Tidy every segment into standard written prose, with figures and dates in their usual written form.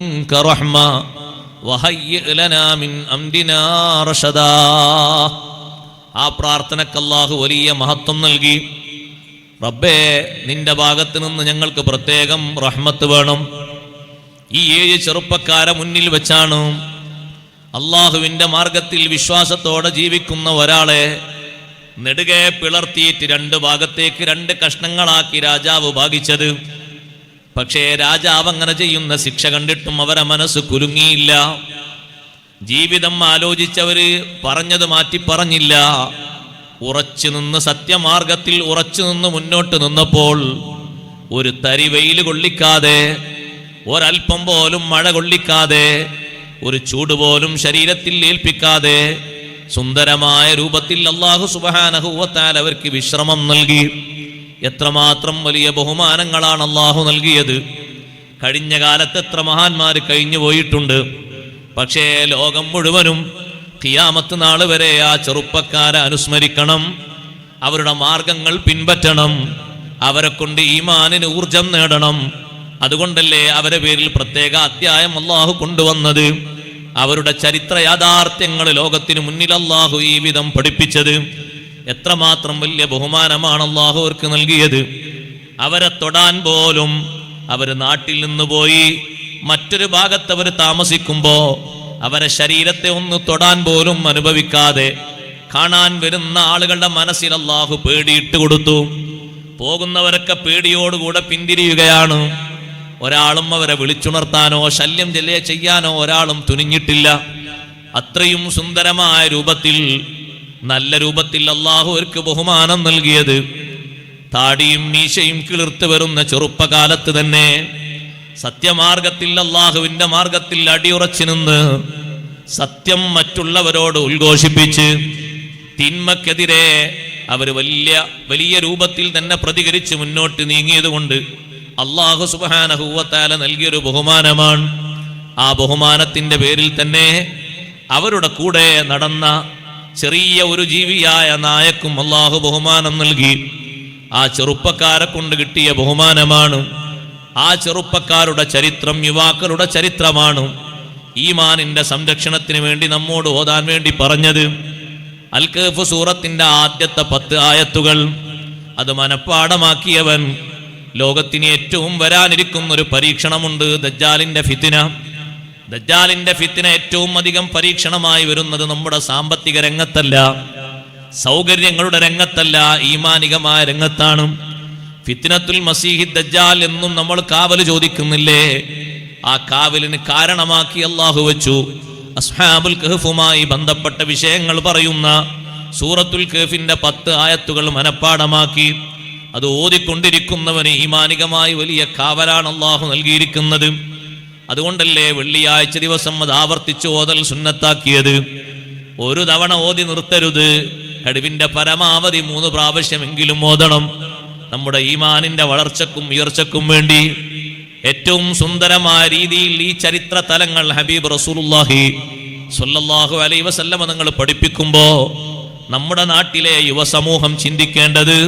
റഹ്മ വഹയ്യിഅ ലനാ മിൻ അംരിനാ റശദാ. ആ പ്രാർത്ഥനക്ക് അല്ലാഹു വലിയ മഹത്വം നൽകി. റബ്ബേ, നിന്റെ ഭാഗത്ത് നിന്ന് ഞങ്ങൾക്ക് പ്രത്യേകം റഹ്മത്ത് വേണം. ഈ 7 ചെറുപ്പക്കാരെ മുന്നിൽ വെച്ചാണ് അള്ളാഹുവിന്റെ മാർഗത്തിൽ വിശ്വാസത്തോടെ ജീവിക്കുന്ന ഒരാളെ നെടുകെ പിളർത്തിയിട്ട് 2 ഭാഗത്തേക്ക് 2 കഷ്ണങ്ങളാക്കി രാജാവ് ഭാഗിച്ചത്. പക്ഷേ രാജാവ് അങ്ങനെ ചെയ്യുന്ന ശിക്ഷ കണ്ടിട്ടും അവരെ മനസ്സ് കുലുങ്ങിയില്ല. ജീവിതം ആലോചിച്ചവര് പറഞ്ഞത് മാറ്റി പറഞ്ഞില്ല. ഉറച്ചു നിന്ന് സത്യമാർഗത്തിൽ ഉറച്ചു നിന്ന് മുന്നോട്ട് നിന്നപ്പോൾ ഒരു തരി വെയിൽ കൊള്ളിക്കാതെ, ഒരൽപ്പം പോലും മഴ കൊള്ളിക്കാതെ, ഒരു ചൂട് പോലും ശരീരത്തിൽ ഏൽപ്പിക്കാതെ സുന്ദരമായ രൂപത്തിൽ അല്ലാഹു സുബ്ഹാനഹു വ തആല അവർക്ക് വിശ്രമം നൽകി. എത്രമാത്രം വലിയ ബഹുമാനങ്ങളാണ് അല്ലാഹു നൽകിയത്. കഴിഞ്ഞ കാലത്ത് എത്ര മഹാന്മാര് കഴിഞ്ഞു പോയിട്ടുണ്ട്. പക്ഷേ ലോകം മുഴുവനും ഖിയാമത്ത് നാൾ വരെ ആ ചെറുപ്പക്കാരെ അനുസ്മരിക്കണം, അവരുടെ മാർഗങ്ങൾ പിൻപറ്റണം, അവരെ കൊണ്ട് ഈമാനിന് ഊർജം നേടണം. അതുകൊണ്ടല്ലേ അവരെ പേരിൽ പ്രത്യേക അധ്യായം അല്ലാഹു കൊണ്ടുവന്നത്. അവരുടെ ചരിത്ര യാഥാർത്ഥ്യങ്ങൾ ലോകത്തിന് മുന്നിൽ അല്ലാഹു ഈ വിധം പഠിപ്പിച്ചത്. എത്രമാത്രം വലിയ ബഹുമാനമാണ് അല്ലാഹു അവർക്ക് നൽകിയത്. അവരെ തൊടാൻ പോലും അവര് നാട്ടിൽ നിന്ന് പോയി മറ്റൊരു ഭാഗത്ത് അവർ താമസിക്കുമ്പോ അവരെ ശരീരത്തെ ഒന്ന് തൊടാൻ പോലും അനുഭവിക്കാതെ കാണാൻ വരുന്ന ആളുകളുടെ മനസ്സിൽ അല്ലാഹു പേടിയിട്ട് കൊടുത്തു. പോകുന്നവരൊക്കെ പേടിയോടുകൂടെ പിന്തിരിയുകയാണ്. ഒരാളും അവരെ വിളിച്ചുണർത്താനോ ശല്യം ചെയ്യാനോ ഒരാളും തുനിഞ്ഞിട്ടില്ല. അത്രയും സുന്ദരമായ രൂപത്തിൽ, നല്ല രൂപത്തിൽ അല്ലാഹു അവർക്ക് ബഹുമാനം നൽകിയത്. താടിയും മീശയും കിളിർത്ത് വരുന്ന ചെറുപ്പകാലത്ത് തന്നെ സത്യമാർഗത്തിൽ, അല്ലാഹുവിന്റെ മാർഗത്തിൽ അടിയുറച്ചു നിന്ന് സത്യം മറ്റുള്ളവരോട് ഉദ്ഘോഷിപ്പിച്ച് തിന്മക്കെതിരെ അവർ വലിയ രൂപത്തിൽ തന്നെ പ്രതികരിച്ച് മുന്നോട്ട് നീങ്ങിയത് കൊണ്ട് അല്ലാഹു സുബ്ഹാനഹു വ തആല നൽകിയൊരു ബഹുമാനമാണ്. ആ ബഹുമാനത്തിന്റെ പേരിൽ തന്നെ അവരുടെ കൂടെ നടന്ന ചെറിയ ഒരു ജീവിയായ നായക്കും അല്ലാഹു ബഹുമാനം നൽകി. ആ ചെറുപ്പക്കാരെ കൊണ്ട് കിട്ടിയ ബഹുമാനമാണ്. ആ ചെറുപ്പക്കാരുടെ ചരിത്രം യുവാക്കളുടെ ചരിത്രമാണ് ഈമാനിന്റെ സംരക്ഷണത്തിന് വേണ്ടി നമ്മോട് ഓതാൻ വേണ്ടി പറഞ്ഞത്. അൽ കഹ്ഫ് സൂറത്തിന്റെ ആദ്യത്തെ 10 ആയത്തുകൾ അത് മനഃപ്പാടമാക്കിയവൻ ലോകത്തിന് ഏറ്റവും വരാനിരിക്കുന്ന ഒരു പരീക്ഷണമുണ്ട്, ദജ്ജാലിന്റെ ഫിത്ന. ദജ്ജാലിന്റെ ഫിത്ന ഏറ്റവും അധികം പരീക്ഷണമായി വരുന്നത് നമ്മുടെ സാമ്പത്തിക രംഗത്തല്ല, സൗകര്യങ്ങളുടെ രംഗത്തല്ല, ഈമാനികമായ രംഗത്താണ്. ഫിത്നത്തുൽ മസീഹി ദജ്ജാൽ എന്നും നമ്മൾ കാവൽ ചോദിക്കുന്നില്ലേ? ആ കാവലിന് കാരണമാക്കി അല്ലാഹു വെച്ചു. അസ്ഹാബുൽ കഹ്ഫുമായി ബന്ധപ്പെട്ട വിഷയങ്ങൾ പറയുന്ന സൂറത്തുൽ കഹ്ഫിന്റെ 10 ആയത്തുകൾ മനഃപ്പാടമാക്കി അത് ഓതിക്കൊണ്ടിരിക്കുന്നവന് ഈമാനികമായി വലിയ കാവലാണ് അല്ലാഹു നൽകിയിരിക്കുന്നത്. അതുകൊണ്ടല്ലേ വെള്ളിയാഴ്ച ദിവസം അത് ആവർത്തിച്ച് ഓതൽ സുന്നത്താക്കിയത്. ഒരു തവണ ഓതി നിർത്തരുത്, കഴിവിന്റെ പരമാവധി 3 പ്രാവശ്യമെങ്കിലും ഓതണം. നമ്മുടെ ഈമാനിന്റെ വളർച്ചക്കും ഉയർച്ചക്കും വേണ്ടി ഏറ്റവും സുന്ദരമായ രീതിയിൽ ഈ ചരിത്ര തലങ്ങൾ ഹബീബ് റസൂലുള്ളാഹി സ്വല്ലല്ലാഹു അലൈഹി വസല്ലം നിങ്ങൾ പഠിപ്പിക്കുമ്പോ നമ്മുടെ നാട്ടിലെ യുവസമൂഹം ചിന്തിക്കേണ്ടത്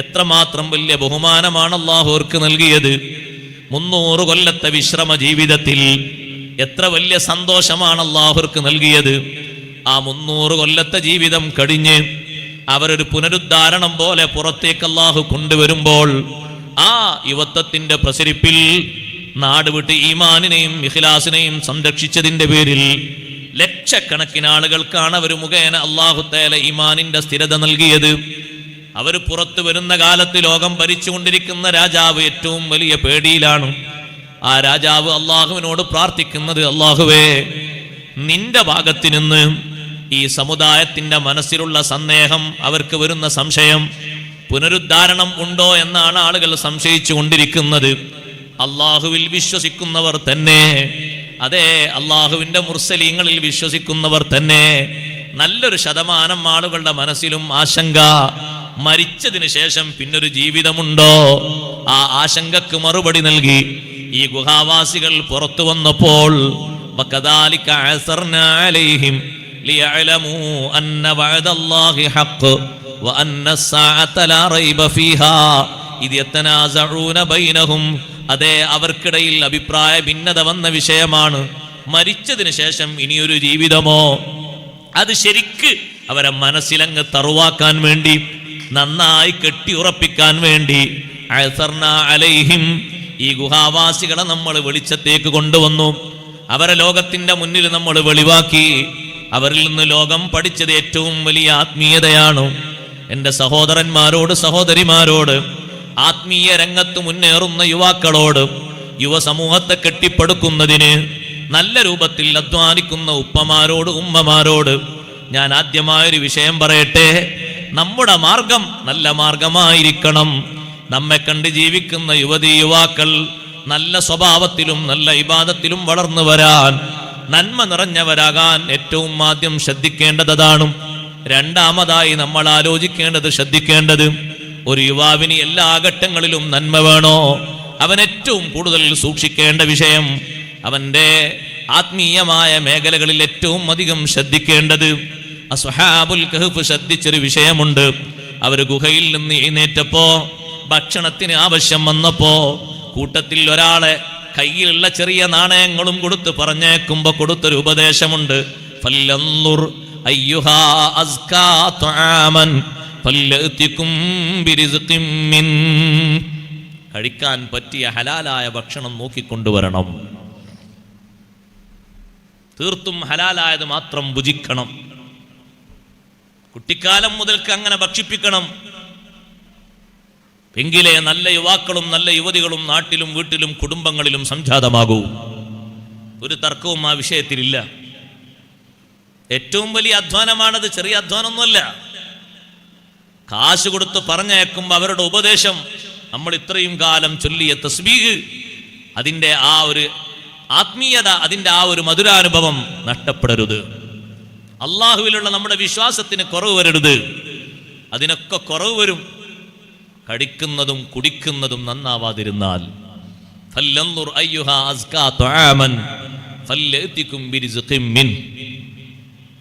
എത്രമാത്രം വലിയ ബഹുമാനമാണ് അല്ലാഹു അവർക്ക് നൽകിയത്. 300 കൊല്ലത്തെ വിശ്രമ ജീവിതത്തിൽ എത്ര വലിയ സന്തോഷമാണ് അല്ലാഹു അവർക്ക് നൽകിയത്. ആ 300 കൊല്ലത്തെ ജീവിതം കഴിഞ്ഞ് അവരൊരു പുനരുദ്ധാരണം പോലെ പുറത്തേക്ക് അല്ലാഹു കൊണ്ടുവരുമ്പോൾ ആ യുവത്വത്തിന്റെ പ്രസരിപ്പിൽ നാട് വിട്ട് ഈമാനിനെയും ഇഖ്ലാസിനെയും സംരക്ഷിച്ചതിന്റെ പേരിൽ ലക്ഷക്കണക്കിന് ആളുകൾക്കാണ് അവർ മുഖേന അല്ലാഹു തആല ഈമാനിന്റെ സ്ഥിരത നൽകിയത്. അവർ പുറത്തു വരുന്ന കാലത്ത് ലോകം ഭരിച്ചുകൊണ്ടിരിക്കുന്ന രാജാവ് ഏറ്റവും വലിയ പേടിയിലാണ്. ആ രാജാവ് അല്ലാഹുവിനോട് പ്രാർത്ഥിക്കുന്നത്, അല്ലാഹുവേ, നിന്റെ ഭാഗത്ത് നിന്ന് ഈ സമുദായത്തിന്റെ മനസ്സിലുള്ള സന്ദേഹം, അവർക്ക് വരുന്ന സംശയം, പുനരുദ്ധാരണം ഉണ്ടോ എന്നാണ് ആളുകൾ സംശയിച്ചു കൊണ്ടിരിക്കുന്നത്. അല്ലാഹുവിൽ വിശ്വസിക്കുന്നവർ തന്നെ, അതെ, അല്ലാഹുവിന്റെ മുർസലീങ്ങളിൽ വിശ്വസിക്കുന്നവർ തന്നെ നല്ലൊരു ശതമാനം ആളുകളുടെ മനസ്സിലും ആശങ്ക, മരിച്ചതിന് ശേഷം പിന്നൊരു ജീവിതമുണ്ടോ? ആ ആശങ്കക്ക് മറുപടി നൽകി ഈ ഗുഹാവാസികൾ പുറത്തു വന്നപ്പോൾ വകദാലിക അസർനാ അലൈഹിം ലിയഅലമൂ അന്ന വഅദല്ലാഹി ഹഖ് വഅന്ന അസ്സാഅത ലാ റൈബ ഫീഹാ ഇത് യതനാസഊന ബൈനഹും, അതേ അവർക്കിടയിൽ അഭിപ്രായ ഭിന്നത വന്ന വിഷയമാണ്. മരിച്ചതിന് ശേഷം ഇനിയൊരു ജീവിതമോ? അത് ശരിക്ക് അവരെ മനസ്സിലങ്ങ് തറുവാക്കാൻ വേണ്ടി, നന്നായി കെട്ടിയുറപ്പിക്കാൻ വേണ്ടി അഅ്സർനാ അലൈഹിം, ഈ ഗുഹാവാസികളെ നമ്മൾ വെളിച്ചത്തേക്ക് കൊണ്ടുവന്നു. അവരെ ലോകത്തിന്റെ മുന്നിൽ നമ്മൾ വെളിവാക്കി. അവരിൽ നിന്ന് ലോകം പഠിച്ചത് ഏറ്റവും വലിയ ആത്മീയതയാണ്. എൻ്റെ സഹോദരന്മാരോട്, സഹോദരിമാരോട്, ആത്മീയ രംഗത്ത് മുന്നേറുന്ന യുവാക്കളോട്, യുവസമൂഹത്തെ കെട്ടിപ്പടുക്കുന്നതിന് നല്ല രൂപത്തിൽ അധ്വാനിക്കുന്ന ഉപ്പമാരോട്, ഉമ്മമാരോട് ഞാൻ ആദ്യമായൊരു വിഷയം പറയട്ടെ. നമ്മുടെ മാർഗം നല്ല മാർഗമായിരിക്കണം. നമ്മെ കണ്ട് ജീവിക്കുന്ന യുവതി യുവാക്കൾ നല്ല സ്വഭാവത്തിലും നല്ല ഇബാദത്തിലും വളർന്നു വരാൻ, നന്മ നിറഞ്ഞവരാകാൻ ഏറ്റവും ആദ്യം ശ്രദ്ധിക്കേണ്ടതാണ്. രണ്ടാമതായി നമ്മൾ ആലോചിക്കേണ്ടത്, ശ്രദ്ധിക്കേണ്ടത്, ഒരു യുവാവിന് എല്ലാ ഘട്ടങ്ങളിലും നന്മ വേണോ? അവൻ ഏറ്റവും കൂടുതൽ സൂക്ഷിക്കേണ്ട വിഷയം, അവന്റെ ആത്മീയമായ മേഖലകളിൽ ഏറ്റവും അധികം ശ്രദ്ധിക്കേണ്ടത്, അസ്ഹാബുൽ കഹ്ഫ് ശ്രദ്ധിച്ചൊരു വിഷയമുണ്ട്. അവർ ഗുഹയിൽ നിന്ന് എഴുന്നേറ്റപ്പോ, ഭക്ഷണത്തിന് ആവശ്യം വന്നപ്പോ, കൂട്ടത്തിൽ ഒരാളെ കയ്യിലുള്ള ചെറിയ നാണയങ്ങളും കൊടുത്ത് പറഞ്ഞേക്കുമ്പോ കൊടുത്തൊരു ഉപദേശമുണ്ട്. ഫല്ലൻദുർ അയ്യുഹാ അസ്കാ തുആമൻ ഫല്ലഅതികും ബിരിസ്ഖിൻ മിൻ, കഴിക്കാൻ പറ്റിയ ഹലാലായ ഭക്ഷണം നോക്കിക്കൊണ്ടുവരണം. തീർത്തും ഹലാലായത് മാത്രം ഭുജിക്കണം. കുട്ടിക്കാലം മുതൽക്ക് അങ്ങനെ ഭക്ഷിപ്പിക്കണം. എങ്കിലേ നല്ല യുവാക്കളും നല്ല യുവതികളും നാട്ടിലും വീട്ടിലും കുടുംബങ്ങളിലും സംജാതമാകൂ. ഒരു തർക്കവും ആ വിഷയത്തിലില്ല. ഏറ്റവും വലിയ അധ്വാനമാണത്, ചെറിയ അധ്വാനമൊന്നുമല്ല. കാശ് കൊടുത്ത് പറഞ്ഞേക്കുമ്പോൾ അവരുടെ ഉപദേശം, നമ്മൾ ഇത്രയും കാലം ചൊല്ലിയ തസ്ബീഹ്, അതിൻ്റെ ആ ഒരു ആത്മീയത, അതിൻ്റെ ആ ഒരു മധുരാനുഭവം നഷ്ടപ്പെടരുത്. അള്ളാഹുവിലുള്ള നമ്മുടെ വിശ്വാസത്തിന് കുറവ് വരരുത്. അതിനൊക്കെ കുറവ് വരും കഴിക്കുന്നതും കുടിക്കുന്നതും നന്നാവാതിരുന്നാൽ. ഫല്ലൻദുർ അയ്യുഹാ അസ്കാ തുആമൻ ഫല്ലഅതികും ബിരിസ്ഖിൻ മിൻ.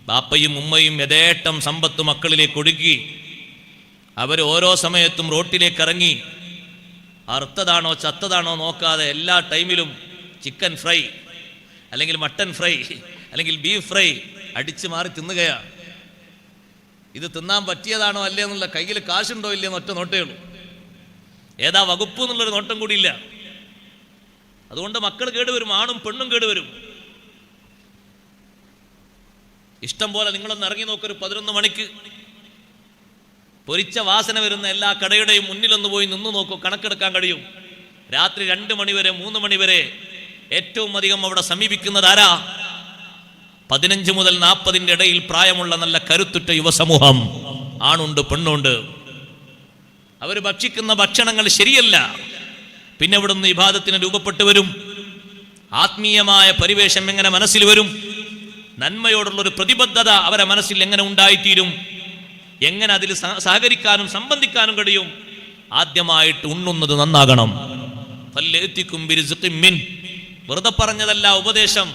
ബാപ്പയും ഉമ്മയും യഥേട്ടം സമ്പത്ത് മക്കളിലേക്ക് ഒഴുകി. അവർ ഓരോ സമയത്തും റോട്ടിലേക്ക് ഇറങ്ങി, അറുത്തതാണോ ചത്തതാണോ നോക്കാതെ എല്ലാ ടൈമിലും ചിക്കൻ ഫ്രൈ, അല്ലെങ്കിൽ മട്ടൻ ഫ്രൈ, അല്ലെങ്കിൽ ബീഫ് ഫ്രൈ അടിച്ചു മാറി തിന്നുകയാണ്. ഇത് തിന്നാൻ പറ്റിയതാണോ അല്ലേ എന്നുള്ള, കയ്യിൽ കാശുണ്ടോ ഇല്ലയെന്ന് ഒറ്റ നോട്ടേ ഉള്ളൂ. ഏതാ വകുപ്പ് എന്നുള്ളൊരു നോട്ടം കൂടിയില്ല. അതുകൊണ്ട് മക്കൾ കേടുവരും, ആണും പെണ്ണും കേടുവരും. ഇഷ്ടം പോലെ നിങ്ങളൊന്ന് ഇറങ്ങി നോക്കൊരു 11 മണിക്ക് പൊരിച്ച വാസന വരുന്ന എല്ലാ കടയുടെയും മുന്നിലൊന്ന് പോയി നിന്ന് നോക്കൂ, കണക്കെടുക്കാൻ കഴിയും. രാത്രി 2 മണി വരെ 3 മണി വരെ ഏറ്റവും അധികം അവിടെ സമീപിക്കുന്നത് ആരാ? 15 മുതൽ 40 ഇടയിൽ പ്രായമുള്ള നല്ല കരുത്തുറ്റ യുവസമൂഹം. ആണുണ്ട്, പെണ്ണുണ്ട്. അവർ ഭക്ഷിക്കുന്ന ഭക്ഷണങ്ങൾ ശരിയല്ല. പിന്നെ ഇവിടുന്ന് ഇബാദത്തിന് രൂപപ്പെട്ടു വരും. ആത്മീയമായ പരിവേഷം എങ്ങനെ മനസ്സിൽ വരും? നന്മയോടുള്ളൊരു പ്രതിബദ്ധത അവരെ മനസ്സിൽ എങ്ങനെ ഉണ്ടായിത്തീരും? എങ്ങനെ അതിൽ സഹകരിക്കാനും സംബന്ധിക്കാനും കഴിയും? ആദ്യമായിട്ട് ഉണ്ണുന്നത് നന്നാകണം. ഫല്ലഅതികും ബിരിസ്ഖിൻ മിൻ, വെറുതെ പറഞ്ഞതല്ല ഉപദേശം.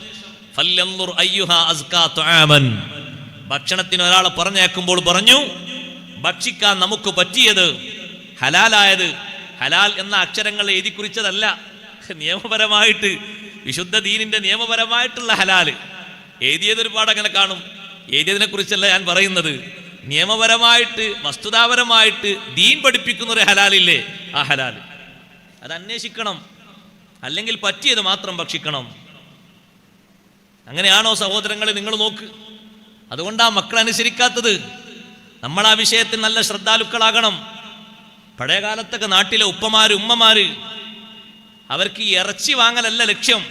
ഫല്ലൻദുർ അയ്യുഹാ അസ്കാ തുആമൻ, ഭക്ഷണത്തിന് ഒരാളെ പറഞ്ഞേക്കുമ്പോൾ പറഞ്ഞു, ഭക്ഷിക്കാൻ നമുക്ക് പറ്റിയത്, ഹലാലായത്. ഹലാൽ എന്ന അക്ഷരങ്ങൾ എഴുതി കുറിച്ചതല്ല, നിയമപരമായിട്ട് വിശുദ്ധ ദീനിന്റെ നിയമപരമായിട്ടുള്ള ഹലാല് എഴുതിയത് ഒരുപാട് അങ്ങനെ കാണും. എഴുതിയതിനെ കുറിച്ചല്ല ഞാൻ പറയുന്നത്. നിയമപരമായിട്ട് വസ്തുതാപരമായിട്ട് ദീൻ പഠിപ്പിക്കുന്ന ഒരു ഹലാലില്ലേ, ആ ഹലാൽ അത് അന്വേഷിക്കണം. അല്ലെങ്കിൽ പറ്റിയത് മാത്രം ഭക്ഷിക്കണം. അങ്ങനെയാണോ സഹോദരങ്ങളെ? നിങ്ങൾ നോക്ക്. അതുകൊണ്ടാ മക്കൾ അനുസരിക്കാത്തത്. നമ്മൾ ആ വിഷയത്തിൽ നല്ല ശ്രദ്ധാലുക്കളാകണം. പഴയ കാലത്തൊക്കെ നാട്ടിലെ ഉപ്പമാര് ഉമ്മമാര് അവർക്ക് ഈ ഇറച്ചി വാങ്ങലല്ല ലക്ഷ്യം,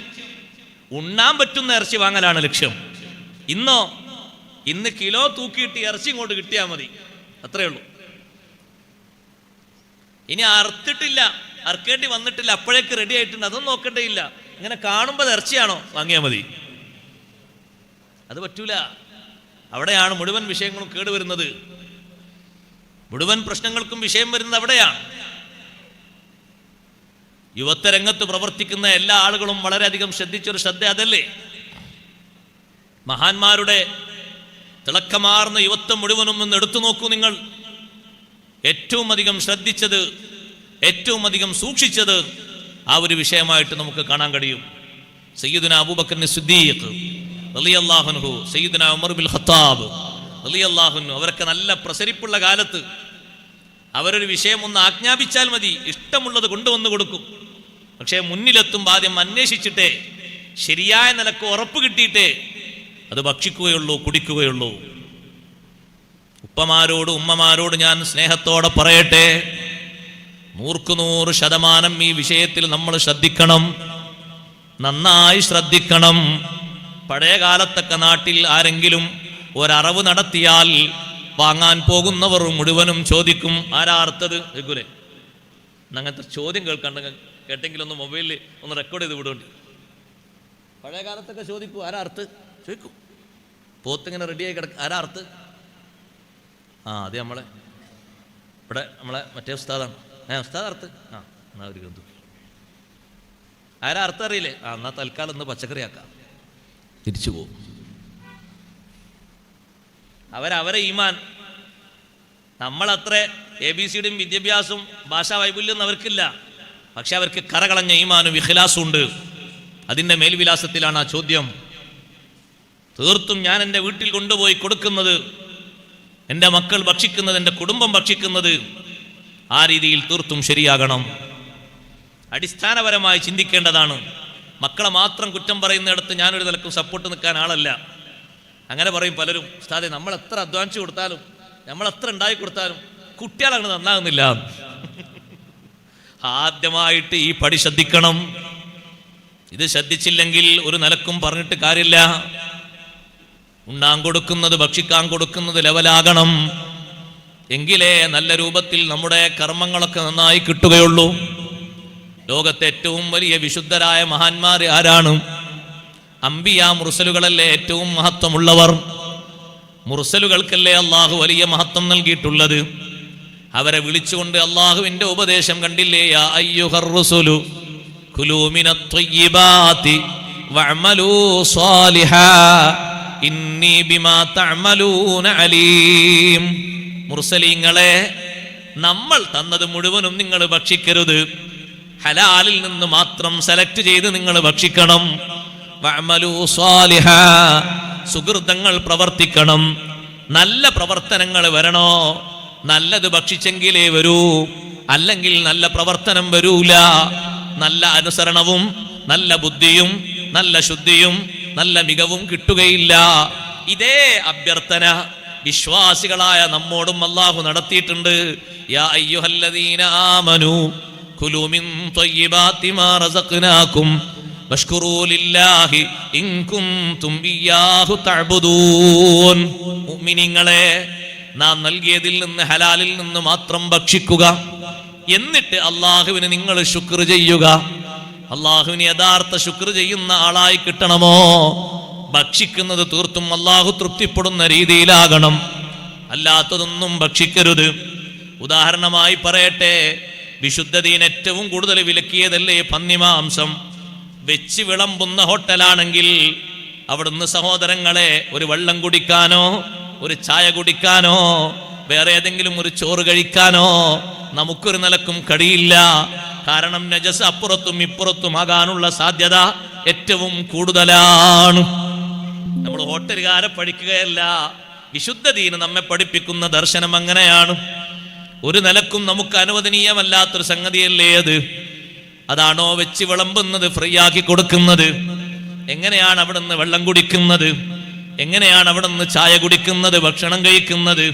ഉണ്ണാൻ പറ്റുന്ന ഇറച്ചി വാങ്ങലാണ് ലക്ഷ്യം. ഇന്ന് കിലോ തൂക്കിയിട്ട് ഇറച്ചി ഇങ്ങോട്ട് കിട്ടിയാൽ മതി, അത്രേ ഉള്ളൂ. ഇനി അറുത്തിട്ടില്ല, അറുക്കേണ്ടി വന്നിട്ടില്ല, അപ്പോഴേക്ക് റെഡി ആയിട്ടുണ്ട്, അതൊന്നും നോക്കേണ്ടയില്ല. ഇങ്ങനെ കാണുമ്പോൾ ഇറച്ചിയാണോ വാങ്ങിയാൽ മതി. അത് പറ്റൂല. അവിടെയാണ് മുഴുവൻ വിഷയങ്ങളും കേടുവരുന്നത്. മുഴുവൻ പ്രശ്നങ്ങൾക്കും വിഷയം വരുന്നത് അവിടെയാണ്. യുവത്വ രംഗത്ത് പ്രവർത്തിക്കുന്ന എല്ലാ ആളുകളും വളരെയധികം ശ്രദ്ധിച്ചൊരു ശ്രദ്ധ അതല്ലേ? മഹാന്മാരുടെ തിളക്കമാർന്ന യുവത്വം മുഴുവനും ഒന്ന് എടുത്തു നോക്കൂ നിങ്ങൾ. ഏറ്റവും അധികം ശ്രദ്ധിച്ചത് ഏറ്റവും അധികം സൂക്ഷിച്ചത് ആ ഒരു വിഷയമായിട്ട് നമുക്ക് കാണാൻ കഴിയും. സയ്യിദുനാ അബൂബക്കർ സിദ്ദീഖ് റളിയല്ലാഹു അൻഹു, സയ്യിദുനാ ഉമർ ബിൻ ഖത്താബ് റളിയല്ലാഹു അൻഹു, അവരൊക്കെ നല്ല പ്രസരിപ്പുള്ള കാലത്ത് അവരൊരു വിഷയം ഒന്ന് ആജ്ഞാപിച്ചാൽ മതി, ഇഷ്ടമുള്ളത് കൊണ്ടുവന്ന് കൊടുക്കും. പക്ഷേ മുന്നിലെത്തുമ്പോൾ ആദ്യം അന്വേഷിച്ചിട്ടേ, ശരിയായ നിലക്ക് ഉറപ്പ് കിട്ടിയിട്ടേ അത് ഭക്ഷിക്കുകയുള്ളൂ, കുടിക്കുകയുള്ളൂ. ഉപ്പമാരോട് ഉമ്മമാരോട് ഞാൻ സ്നേഹത്തോടെ പറയട്ടെ, 100% ഈ വിഷയത്തിൽ നമ്മൾ ശ്രദ്ധിക്കണം, നന്നായി ശ്രദ്ധിക്കണം. പഴയ കാലത്തൊക്കെ നാട്ടിൽ ആരെങ്കിലും ഒരറവ് നടത്തിയാൽ വാങ്ങാൻ പോകുന്നവർ മുഴുവനും ചോദിക്കും, ആരാ അർത്ഥത് കേൾക്കൂലേ? അങ്ങനത്തെ ചോദ്യം കേട്ടെങ്കിലും ഒന്ന് മൊബൈലിൽ ഒന്ന് റെക്കോർഡ് ചെയ്ത് വിടുന്നുണ്ട്. പഴയ കാലത്തൊക്കെ ചോദിക്കും, ആരാ അർത്ഥ ചോദിക്കും. പോത്തിങ്ങനെ റെഡിയായി കിടക്കും, ആരാ അർത്ഥ? അതെ നമ്മളെ ഇവിടെ നമ്മളെ മറ്റേ ഉസ്താദാണ്. ഉസ്താദ് അർത്ഥ എന്നാ ഒരു ഗന്ധു, ആരാ അർത്ഥം അറിയില്ലേ? എന്നാ തൽക്കാലം ഒന്ന് പച്ചക്കറി ആക്കാം, തിരിച്ചു പോകും. അവരെ ഈമാൻ, നമ്മളത്ര ABCയുടെയും വിദ്യാഭ്യാസവും ഭാഷാ വൈപുല്യമൊന്നും അവർക്കില്ല. പക്ഷെ അവർക്ക് കറകളഞ്ഞ ഈമാനും ഇഖ്ലാസും ഉണ്ട്. അതിൻ്റെ മേൽവിലാസത്തിലാണ് ആ ചോദ്യം. തീർത്തും ഞാൻ എൻ്റെ വീട്ടിൽ കൊണ്ടുപോയി കൊടുക്കുന്നത്, എൻ്റെ മക്കൾ ഭക്ഷിക്കുന്നത്, എൻ്റെ കുടുംബം ഭക്ഷിക്കുന്നത് ആ രീതിയിൽ തീർത്തും ശരിയാകണം. അടിസ്ഥാനപരമായി ചിന്തിക്കേണ്ടതാണ്. മക്കളെ മാത്രം കുറ്റം പറയുന്നിടത്ത് ഞാനൊരു നിലക്കും സപ്പോർട്ട് നിൽക്കാൻ ആളല്ല. അങ്ങനെ പറയും പലരും, ഉസ്താദേ നമ്മൾ എത്ര അധ്വാനിച്ചു കൊടുത്താലും, നമ്മൾ എത്ര ഉണ്ടാക്കി കൊടുത്താലും കുട്ടികളങ്ങനെ നന്നാകുന്നില്ല. ആദ്യമായിട്ട് ഈ പടി ശ്രദ്ധിക്കണം. ഇത് ശ്രദ്ധിച്ചില്ലെങ്കിൽ ഒരു നിലക്കും പറഞ്ഞിട്ട് കാര്യമില്ല. ഉണ്ണാൻ കൊടുക്കുന്നത്, ഭക്ഷിക്കാൻ കൊടുക്കുന്നത് ലെവലാകണം. എങ്കിലേ നല്ല രൂപത്തിൽ നമ്മുടെ കർമ്മങ്ങളൊക്കെ നന്നായി കിട്ടുകയുള്ളൂ. ലോകത്തെ ഏറ്റവും വലിയ വിശുദ്ധരായ മഹാന്മാർ ആരാണ്? അംബിയ മുർസലുകളല്ലേ ഏറ്റവും മഹത്വമുള്ളവർ. മുർസലുകൾക്കല്ലേ അള്ളാഹു വലിയ മഹത്വം നൽകിയിട്ടുള്ളത്. അവരെ വിളിച്ചുകൊണ്ട് അള്ളാഹുവിന്റെ ഉപദേശം കണ്ടില്ലേ? യാ അയ്യുഹർ റസൂലു കുലൂ മിനത് ത്വയ്യിബാതി വഅമലൂ സ്വാലിഹാ ഇന്നി ബിമാ തഅമലൂന അലീം. മുർസലീങ്ങളെ, നമ്മൾ തന്നത് മുഴുവനും നിങ്ങൾ ഭക്ഷിക്കരുത്. ഹലാലിൽ നിന്ന് മാത്രം സെലക്ട് ചെയ്ത് നിങ്ങൾ ഭക്ഷിക്കണം. വഅമലൂ സ്വാലിഹാ, സുകൃതങ്ങൾ പ്രവർത്തിക്കണം. നല്ല പ്രവർത്തനങ്ങൾ വരണോ? നല്ലത് ഭക്ഷിച്ചെങ്കിലേ വരൂ, അല്ലെങ്കിൽ നല്ല പ്രവർത്തനം വരൂല. നല്ല അനുസരണവും നല്ല ബുദ്ധിയും നല്ല ശുദ്ധിയും നല്ല മികവും കിട്ടുകയില്ല. ഇതേ അഭ്യർത്ഥന വിശ്വാസികളായ നമ്മോടും അല്ലാഹു നടത്തിയിട്ടുണ്ട്. യാ അയ്യുഹല്ലദീന ആമനൂ കുലൂ മിൻ ത്വയ്യിബാതി മാ റസഖ്നാകും വഷ്കുറൂ ലില്ലാഹി ഇൻ കുൻതും ഇയ്യാഹു തഅബുദൂൻ. മുഅ്മിനീങ്ങളെ, നാം നൽകിയതിൽ നിന്ന്, ഹലാലിൽ നിന്ന് മാത്രം ഭക്ഷിക്കുക. എന്നിട്ട് അള്ളാഹുവിന് നിങ്ങൾ ശുക്ർ ചെയ്യുക. അള്ളാഹുവിന് യഥാർത്ഥ ശുക്ർ ചെയ്യുന്ന ആളായി കിട്ടണമോ? ഭക്ഷിക്കുന്നത് തീർത്തും അള്ളാഹു തൃപ്തിപ്പെടുന്ന രീതിയിലാകണം. അല്ലാത്തതൊന്നും ഭക്ഷിക്കരുത്. ഉദാഹരണമായി പറയട്ടെ, വിശുദ്ധ ദീൻ ഏറ്റവും കൂടുതൽ വിലക്കിയതല്ലേ പന്നിമാംസം. വെച്ച് വിളമ്പുന്ന ഹോട്ടലാണെങ്കിൽ അവിടുന്ന് സഹോദരങ്ങളെ ഒരു വെള്ളം കുടിക്കാനോ ഒരു ചായ കുടിക്കാനോ വേറെ ഏതെങ്കിലും ഒരു ചോറ് കഴിക്കാനോ നമുക്കൊരു നിലക്കും കഴിയില്ല. കാരണം നജസ് അപ്പുറത്തും ഇപ്പുറത്തും ആകാനുള്ള സാധ്യത ഏറ്റവും കൂടുതലാണ്. നമ്മൾ ഹോട്ടലുകാരെ പഠിക്കുകയല്ല, വിശുദ്ധ ദീൻ നമ്മെ പഠിപ്പിക്കുന്ന ദർശനം അങ്ങനെയാണ്. ഒരു നിലക്കും നമുക്ക് അനുവദനീയമല്ലാത്തൊരു സംഗതിയല്ലേ അത്. അതാണോ വെച്ച് വിളമ്പുന്നത്, ഫ്രീ ആക്കി കൊടുക്കുന്നത്? എങ്ങനെയാണ് അവിടുന്ന് വെള്ളം കുടിക്കുന്നത്? എങ്ങനെയാണ് അവിടുന്ന് ചായ കുടിക്കുന്നത്, ഭക്ഷണം കഴിക്കുന്നത്?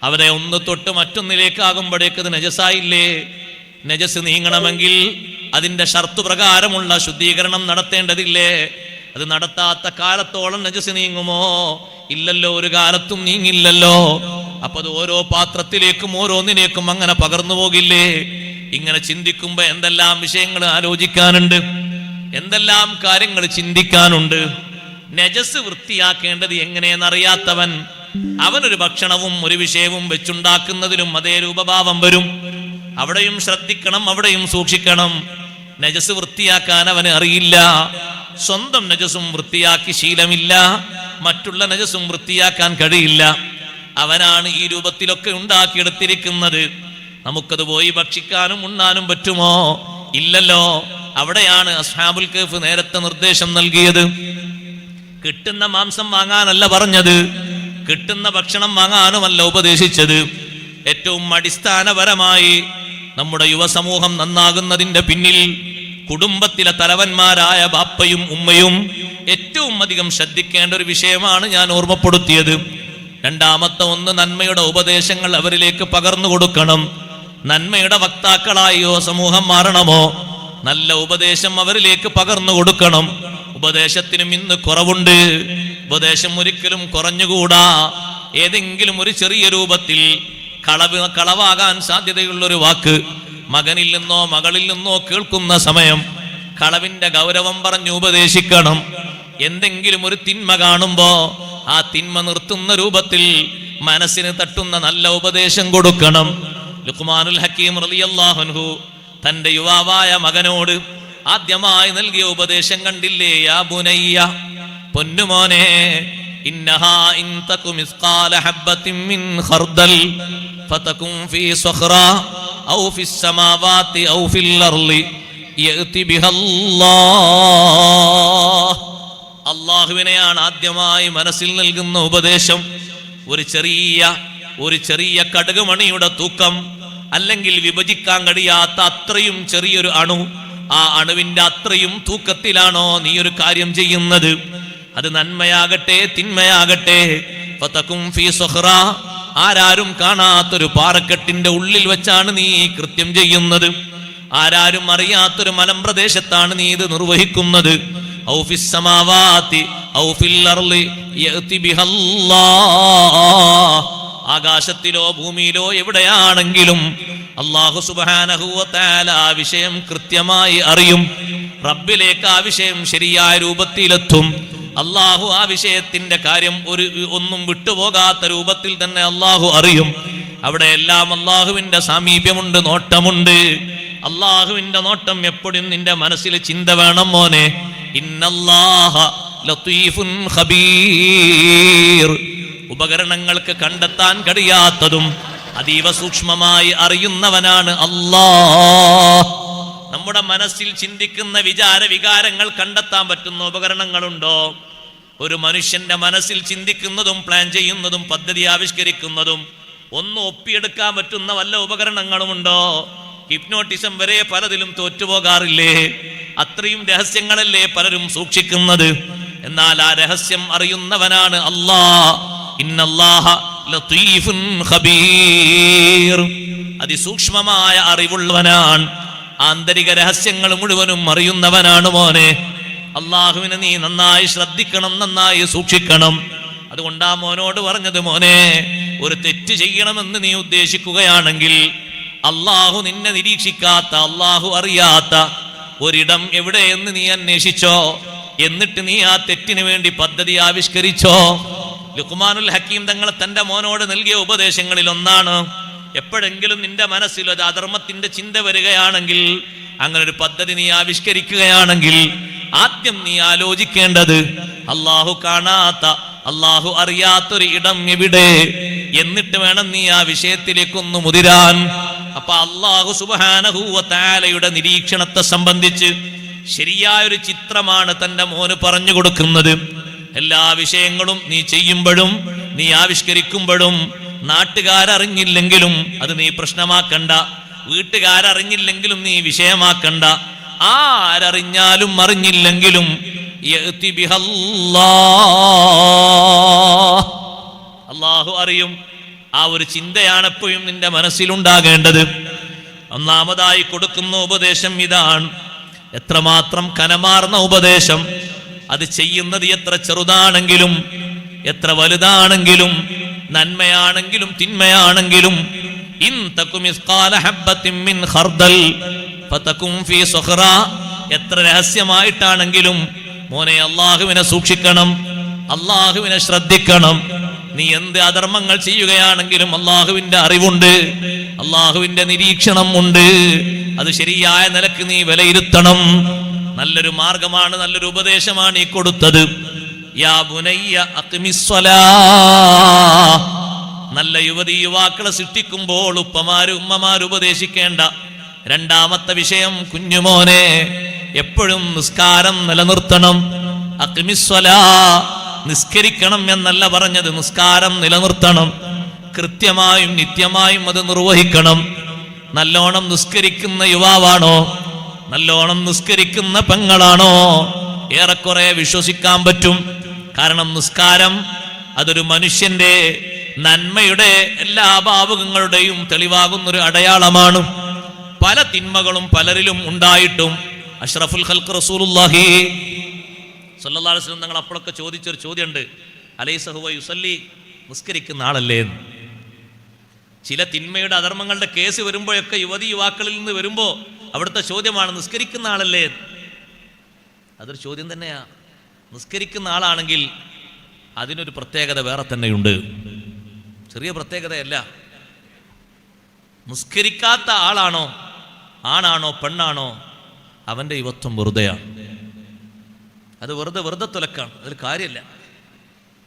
അവരെ ഒന്ന് തൊട്ട് മറ്റൊന്നിലേക്കാകുമ്പോഴേക്ക് അത് നജസായില്ലേ? നജസ് നീങ്ങണമെങ്കിൽ അതിന്റെ ഷർത്ത് പ്രകാരമുള്ള ശുദ്ധീകരണം നടത്തേണ്ടതില്ലേ? അത് നടത്താത്ത കാലത്തോളം നജസ് നീങ്ങുമോ? ഇല്ലല്ലോ, ഒരു കാലത്തും നീങ്ങില്ലല്ലോ. അപ്പൊ അത് ഓരോ പാത്രത്തിലേക്കും ഓരോന്നിലേക്കും അങ്ങനെ പകർന്നു പോകില്ലേ? ഇങ്ങനെ ചിന്തിക്കുമ്പോ എന്തെല്ലാം വിഷയങ്ങൾ ആലോചിക്കാനുണ്ട്, എന്തെല്ലാം കാര്യങ്ങൾ ചിന്തിക്കാനുണ്ട്. നജസ് വൃത്തിയാക്കേണ്ടത് എങ്ങനെയെന്നറിയാത്തവൻ അവനൊരു ഭക്ഷണവും ഒരു വിഷയവും വെച്ചുണ്ടാക്കുന്നതിലും അതേ രൂപഭാവം വരും. അവിടെയും ശ്രദ്ധിക്കണം, അവിടെയും സൂക്ഷിക്കണം. നജസ് വൃത്തിയാക്കാൻ അവന് അറിയില്ല. സ്വന്തം നജസും വൃത്തിയാക്കി ശീലമില്ല, മറ്റുള്ള നജസും വൃത്തിയാക്കാൻ കഴിയില്ല. അവനാണ് ഈ രൂപത്തിലൊക്കെ ഉണ്ടാക്കിയെടുത്തിരിക്കുന്നത്. നമുക്കത് പോയി ഭക്ഷിക്കാനും ഉണ്ണാനും പറ്റുമോ? ഇല്ലല്ലോ. അവിടെയാണ് അസ്ഹാബുൽ കഹ്ഫ് നേരത്തെ നിർദ്ദേശം നൽകിയത്. കിട്ടുന്ന മാംസം വാങ്ങാനല്ല പറഞ്ഞത്, കിട്ടുന്ന ഭക്ഷണം വാങ്ങാനുമല്ല ഉപദേശിച്ചത്. ഏറ്റവും അടിസ്ഥാനപരമായി നമ്മുടെ യുവസമൂഹം നന്നാകുന്നതിന്റെ പിന്നിൽ കുടുംബത്തിലെ തലവന്മാരായ ബാപ്പയും ഉമ്മയും ഏറ്റവും അധികം ശ്രദ്ധിക്കേണ്ട ഒരു വിഷയമാണ് ഞാൻ ഓർമ്മപ്പെടുത്തിയത്. രണ്ടാമത്തെ ഒന്ന്, നന്മയുടെ ഉപദേശങ്ങൾ അവരിലേക്ക് പകർന്നു കൊടുക്കണം. നന്മയുടെ വക്താക്കളായി യുവസമൂഹം മാറണമോ, നല്ല ഉപദേശം അവരിലേക്ക് പകർന്നു കൊടുക്കണം. ഉപദേശത്തിനും ഇന്ന് കുറവുണ്ട്. ഉപദേശം ഒരിക്കലും കുറഞ്ഞുകൂടാ. ഏതെങ്കിലും ഒരു ചെറിയ രൂപത്തിൽ കളവാകാൻ സാധ്യതയുള്ളൊരു വാക്ക് മകനിൽ നിന്നോ മകളിൽ നിന്നോ കേൾക്കുന്ന സമയം കളവിന്റെ ഗൗരവം പറഞ്ഞു ഉപദേശിക്കണം. എന്തെങ്കിലും ഒരു തിന്മ കാണുമ്പോ ആ തിന്മ നിർത്തുന്ന രൂപത്തിൽ മനസ്സിന് തട്ടുന്ന നല്ല ഉപദേശം കൊടുക്കണം. ലുഖ്മാനുൽ ഹക്കീം റളിയല്ലാഹു അൻഹു തന്റെ യുവാവായ മകനോട് ആദ്യമായി നൽകിയ ഉപദേശം കണ്ടില്ലേ? യാ ബുനയ്യ, പൊന്നുമോനെ, ഇന്നഹാ ഇൻ തകു മിസ്ഖാല ഹബ്ബത്തിൻ മിൻ ഖർദൽ ഫതകും ഫീ സഖറ ഔ ഫിസ് സമാവാതി ഔ ഫിൽ അർളി യഅതി ബിഹല്ലാഹ്. അല്ലാഹുവിനെയാണ് ആദ്യമായി മനസ്സിൽ നൽകുന്ന ഉപദേശം. ഒരു ചെറിയ കടുകുമണിയുടെ തൂക്കം, അല്ലെങ്കിൽ വിഭജിക്കാൻ കഴിയാത്ത അത്രയും ചെറിയൊരു അണു, ആ അണുവിന്റെ അത്രയും തൂക്കത്തിലാണോ നീ ഒരു കാര്യം ചെയ്യുന്നത്? അത് നന്മയാകട്ടെ തിന്മയാകട്ടെ, ഫതകും ഫീ സഖറ, ആരാരും കാണാത്തൊരു പാറക്കെട്ടിന്റെ ഉള്ളിൽ വെച്ചാണ് നീ കൃത്യം ചെയ്യുന്നത്. ആരാരും അറിയാത്തൊരു മലമ്പ്രദേശത്താണ് നീ ഇത് നിർവഹിക്കുന്നത്. ഔ ഫിസ് സമാവാതി ഔ ഫിൽ അർളി യഅതി ബിഹല്ലാഹ്, ആകാശത്തിലോ ഭൂമിയിലോ എവിടെയാണെങ്കിലും അല്ലാഹു സുബ്ഹാനഹു വ തആല ആ വിഷയം കൃത്യമായി അറിയും. റബ്ബിലേക്ക് ആ വിഷയം ശരിയായ രൂപത്തിലെത്തും. അല്ലാഹു ആ വിഷയത്തിന്റെ കാര്യം ഒന്നും വിട്ടുപോകാത്ത രൂപത്തിൽ തന്നെ അല്ലാഹു അറിയും. അവിടെയെല്ലാം അല്ലാഹുവിന്റെ സാമീപ്യമുണ്ട്, നോട്ടമുണ്ട്. അല്ലാഹുവിന്റെ നോട്ടം എപ്പോഴും നിന്റെ മനസ്സിൽ ചിന്ത വേണം മോനെ. ഇന്നല്ലാഹ ലതീഫുൻ ഖബീർ, ഉപകരണങ്ങൾക്ക് കണ്ടെത്താൻ കഴിയാത്തതും അതീവ സൂക്ഷ്മമായി അറിയുന്നവനാണ് അല്ലാഹ്. നമ്മുടെ മനസ്സിൽ ചിന്തിക്കുന്ന വികാരങ്ങൾ കണ്ടെത്താൻ പറ്റുന്ന ഉപകരണങ്ങളുണ്ടോ? ഒരു മനുഷ്യന്റെ മനസ്സിൽ ചിന്തിക്കുന്നതും പ്ലാൻ ചെയ്യുന്നതും പദ്ധതി ആവിഷ്കരിക്കുന്നതും ഒന്നും ഒപ്പിയെടുക്കാൻ പറ്റുന്ന വല്ല ഉപകരണങ്ങളുമുണ്ടോ? ഹിപ്നോട്ടിസം വരെ പലതിലും തോറ്റുപോകാറില്ലേ? അത്രയും രഹസ്യങ്ങളല്ലേ പലരും സൂക്ഷിക്കുന്നത്. എന്നാൽ ആ രഹസ്യം അറിയുന്നവനാണ് അല്ലാഹ്. ഇന്നല്ലാഹ ലതീഫുൻ ഖബീർ, അതിസൂക്ഷ്മമായ അറിവുള്ളവനാണ്. ആന്തരിക രഹസ്യങ്ങൾ മുഴുവനും അറിയുന്നവനാണ് മോനെ. അള്ളാഹുവിനെ നീ നന്നായി ശ്രദ്ധിക്കണം, നന്നായി സൂക്ഷിക്കണം. അതുകൊണ്ടാ മോനോട് പറഞ്ഞത്, മോനെ, ഒരു തെറ്റ് ചെയ്യണമെന്ന് നീ ഉദ്ദേശിക്കുകയാണെങ്കിൽ അള്ളാഹു നിന്നെ നിരീക്ഷിക്കാത്ത, അള്ളാഹു അറിയാത്ത ഒരിടം എവിടെയെന്ന് നീ അന്വേഷിച്ചോ. എന്നിട്ട് നീ ആ തെറ്റിന് വേണ്ടി പദ്ധതി ആവിഷ്കരിച്ചോ. ലുഖ്മാനുൽ ഹക്കീം തങ്ങൾ തന്റെ മോനോട് നൽകിയ ഉപദേശങ്ങളിൽ ഒന്നാണ്, എപ്പോഴെങ്കിലും നിന്റെ മനസ്സിൽ ഒരു അധർമ്മത്തിന്റെ ചിന്ത വരികയാണെങ്കിൽ, അങ്ങനെ ഒരു പദ്ധതി നീ ആവിഷ്കരിക്കുകയാണെങ്കിൽ ആദ്യം നീ ആലോചിക്കേണ്ടത് അള്ളാഹു കാണാത്ത, അള്ളാഹു അറിയാത്തൊരു ഇടം എവിടെ, എന്നിട്ട് വേണം നീ ആ വിഷയത്തിലേക്കൊന്ന് മുതിരാൻ. അപ്പൊ അള്ളാഹു സുബ്ഹാനഹു വ തആലയുടെ നിരീക്ഷണത്തെ സംബന്ധിച്ച് ശരിയായൊരു ചിത്രമാണ് തന്റെ മോന് പറഞ്ഞു കൊടുക്കുന്നത്. എല്ലാ വിഷയങ്ങളും നീ ചെയ്യുമ്പോഴും നീ ആവിഷ്കരിക്കുമ്പോഴും നാട്ടുകാരറിഞ്ഞില്ലെങ്കിലും അത് നീ പ്രശ്നമാക്കണ്ട, വീട്ടുകാരറിഞ്ഞില്ലെങ്കിലും നീ വിഷയമാക്കണ്ട. ആരറിഞ്ഞാലും അറിഞ്ഞില്ലെങ്കിലും യഅതി ബിഹല്ലാഹ്, അല്ലാഹു അറിയും. ആ ഒരു ചിന്തയാണ് എപ്പോഴും നിന്റെ മനസ്സിലുണ്ടാകേണ്ടത്. ഒന്നാമതായി കൊടുക്കുന്ന ഉപദേശം ഇതാണ്. എത്രമാത്രം കനമാർന്ന ഉപദേശം! അത് ചെയ്യുന്നത് എത്ര ചെറുതാണെങ്കിലും എത്ര വലുതാണെങ്കിലും, നന്മയാണെങ്കിലും തിന്മയാണെങ്കിലും, ഇൻ തകു മിസ്ഖാല ഹബ്ബത്തിൻ മിൻ ഖർദൽ ഫതകും ഫീ സഖറ, എത്ര രഹസ്യമായിട്ടാണെങ്കിലും മോനെ അല്ലാഹുവിനെ സൂക്ഷിക്കണം, അല്ലാഹുവിനെ ശ്രദ്ധിക്കണം. നീ എന്ത് അധർമ്മങ്ങൾ ചെയ്യുകയാണെങ്കിലും അല്ലാഹുവിന്റെ അറിവുണ്ട്, അല്ലാഹുവിന്റെ നിരീക്ഷണം ഉണ്ട്. അത് ശരിയായ നിലക്ക് നീ വിലയിരുത്തണം. നല്ലൊരു മാർഗമാണ്, നല്ലൊരു ഉപദേശമാണ് ഈ കൊടുത്തത്. യാ ബുനയ്യ അഖിമിസ്സലാ, നല്ല യുവതി യുവാക്കളെ സൃഷ്ടിക്കുമ്പോൾ ഉമ്മമാര് ഉപദേശിക്കേണ്ട രണ്ടാമത്തെ വിഷയം, കുഞ്ഞുമോനെ എപ്പോഴും നിസ്കാരം നിലനിർത്തണം. അഖിമിസ്സലാ, നിസ്കരിക്കണം എന്നല്ല പറഞ്ഞത്, നിസ്കാരം നിലനിർത്തണം. കൃത്യമായും നിത്യമായും അത് നിർവഹിക്കണം. നല്ലോണം നിസ്കരിക്കുന്ന യുവാവാണോ, നല്ലോണം നിസ്കരിക്കുന്ന പെങ്ങളാണോ, ഏറെക്കുറെ വിശ്വസിക്കാൻ പറ്റും. കാരണം നിസ്കാരം അതൊരു മനുഷ്യന്റെ നന്മയുടെ എല്ലാ ഭാവുകങ്ങളുടെയും തെളിവാകുന്നൊരു അടയാളമാണ്. പല തിന്മകളും പലരിലും ഉണ്ടായിട്ടും അഷ്റഫുൽ ഖൽഖ് റസൂലുള്ളാഹി സ്വല്ലല്ലാഹു അലൈഹി വസല്ലം തങ്ങൾ അപ്പോഴൊക്കെ ചോദിച്ചൊരു ചോദ്യമുണ്ട്, അലൈസ ഹുവ യുസല്ലി, നിസ്കരിക്കുന്ന ആളല്ലേ? ചില തിന്മയുടെ അധർമ്മങ്ങളുടെ കേസ് വരുമ്പോഴൊക്കെ യുവതി യുവാക്കളിൽ നിന്ന് വരുമ്പോൾ അവിടുത്തെ ചോദ്യമാണ്, നിസ്കരിക്കുന്ന ആളല്ലേ? അതൊരു ചോദ്യം തന്നെയാ. നിസ്കരിക്കുന്ന ആളാണെങ്കിൽ അതിനൊരു പ്രത്യേകത വേറെ തന്നെയുണ്ട്, ചെറിയ പ്രത്യേകതയല്ല. നിസ്കരിക്കാത്ത ആളാണോ, ആണാണോ പെണ്ണാണോ, അവന്റെ യുവത്വം വെറുതെയാണ്. അത് വെറുതെ തുലക്കാണ്, അതൊരു കാര്യമില്ല.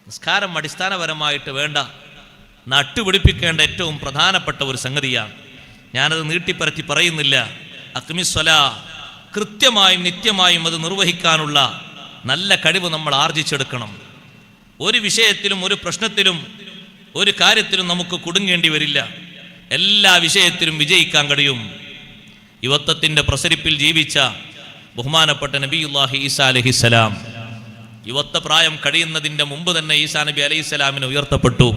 നിസ്കാരം അടിസ്ഥാനപരമായിട്ട് വേണ്ട, നട്ടുപിടിപ്പിക്കേണ്ട ഏറ്റവും പ്രധാനപ്പെട്ട ഒരു സംഗതിയാണ്. ഞാനത് നീട്ടിപ്പരത്തി പറയുന്നില്ല. അഖിമിസ്സലാ, കൃത്യമായും നിത്യമായും അത് നിർവഹിക്കാനുള്ള നല്ല കഴിവ് നമ്മൾ ആർജിച്ചെടുക്കണം. ഒരു വിഷയത്തിലും ഒരു പ്രശ്നത്തിലും ഒരു കാര്യത്തിലും നമുക്ക് കുടുങ്ങേണ്ടി വരില്ല. എല്ലാ വിഷയത്തിലും വിജയിക്കാൻ കഴിയും. യുവത്വത്തിന്റെ പ്രസരിപ്പിൽ ജീവിച്ച ബഹുമാനപ്പെട്ട നബിയുല്ലാഹി ഈസാ അലൈഹിസ്സലാം യുവത്വ പ്രായം കഴിയുന്നതിൻ്റെ മുമ്പ് തന്നെ ഈസാ നബി അലൈഹിസ്സലാമിന് ഉയർത്തപ്പെട്ടു.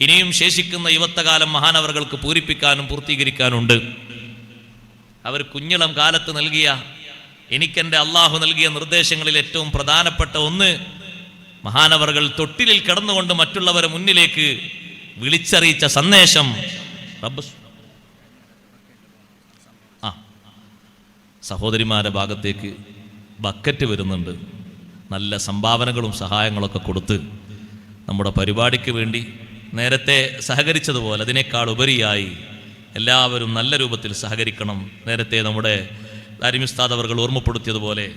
ഇനിയും ശേഷിക്കുന്ന യുവത്വകാലം മഹാനവറുകൾക്ക് പൂരിപ്പിക്കാനും പൂർത്തീകരിക്കാനുണ്ട്. അവർ കുഞ്ഞിളം കാലത്ത് നൽകിയ, എനിക്കെൻ്റെ അള്ളാഹു നൽകിയ നിർദ്ദേശങ്ങളിൽ ഏറ്റവും പ്രധാനപ്പെട്ട ഒന്ന്, മഹാനവറുകൾ തൊട്ടിലിൽ കിടന്നുകൊണ്ട് മറ്റുള്ളവരെ മുന്നിലേക്ക് വിളിച്ചറിയിച്ച സന്ദേശം. സഹോദരിമാരുടെ ഭാഗത്തേക്ക് ബക്കറ്റ് വരുന്നുണ്ട്. നല്ല സംഭാവനകളും സഹായങ്ങളൊക്കെ കൊടുത്ത് നമ്മുടെ പരിപാടിക്ക് വേണ്ടി നേരത്തെ സഹകരിച്ചതുപോലെ അതിനേക്കാൾ ഉപരിയായി എല്ലാവരും നല്ല രൂപത്തിൽ സഹകരിക്കണം. നേരത്തെ നമ്മുടെ ദാരിമി ഉസ്താദ് അവർ ഓർമ്മപ്പെടുത്തിയതുപോലെ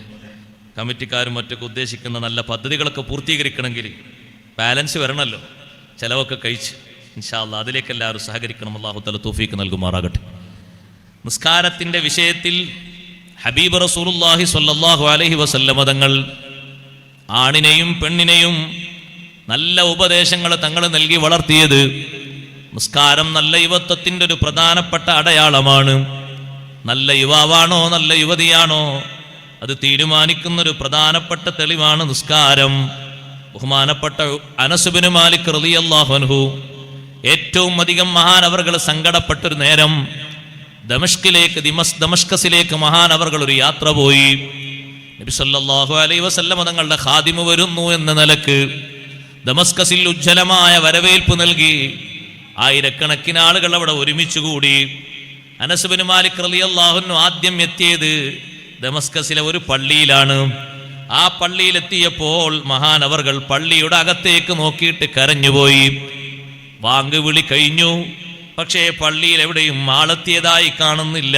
കമ്മിറ്റിക്കാരും മറ്റൊക്കെ ഉദ്ദേശിക്കുന്ന നല്ല പദ്ധതികളൊക്കെ പൂർത്തീകരിക്കണമെങ്കിൽ ബാലൻസ് വരണമല്ലോ. ചിലവൊക്കെ കഴിച്ച് ഇൻഷാ അല്ലാഹ് അതിലേക്ക് എല്ലാവരും സഹകരിക്കണം. അല്ലാഹു തആല തൗഫീഖ് നൽകുമാറാകട്ടെ. നിസ്കാരത്തിൻ്റെ വിഷയത്തിൽ ഹബീബ് റസൂലുള്ളാഹി സ്വല്ലല്ലാഹു അലൈഹി വസല്ലമ തങ്ങൾ ആണിനെയും പെണ്ണിനെയും നല്ല ഉപദേശങ്ങൾ തങ്ങൾ നൽകി വളർത്തിയത്. നിസ്കാരം നല്ല യുവത്വത്തിൻ്റെ ഒരു പ്രധാനപ്പെട്ട അടയാളമാണ്. നല്ല യുവാവാണോ നല്ല യുവതിയാണോ അത് തീരുമാനിക്കുന്നൊരു പ്രധാനപ്പെട്ട തെളിവാണ് നിസ്കാരം. ബഹുമാനപ്പെട്ട അനസ് ഇബ്നു മാലിക് റളിയല്ലാഹു അൻഹു ഏറ്റവും അധികം മഹാനവറുകൾ സങ്കടപ്പെട്ടൊരു നേരം ദമഷ്കസിലേക്ക് മഹാനവറുകൾ ഒരു യാത്ര പോയി. നബി സല്ലല്ലാഹു അലൈഹി വസല്ലം തങ്ങളുടെ ഖാദിമു വരുന്നു എന്ന നിലക്ക് ദമസ്കസിൽ ഉജ്ജ്വലമായ വരവേൽപ്പ് നൽകി. ആയിരക്കണക്കിന് ആളുകൾ അവിടെ ഒരുമിച്ച് കൂടി. അനസ് ഇബ്നു മാലിക് റളിയല്ലാഹു അൻഹു ആദ്യം എത്തിയത് ദമസ്കസിലെ ഒരു പള്ളിയിലാണ്. ആ പള്ളിയിലെത്തിയപ്പോൾ മഹാനവറുകൾ പള്ളിയുടെ അകത്തേക്ക് നോക്കിയിട്ട് കരഞ്ഞുപോയി. വാങ്ക് വിളി കഴിഞ്ഞു, പക്ഷേ പള്ളിയിൽ എവിടെയും ആളെത്തിയതായി കാണുന്നില്ല.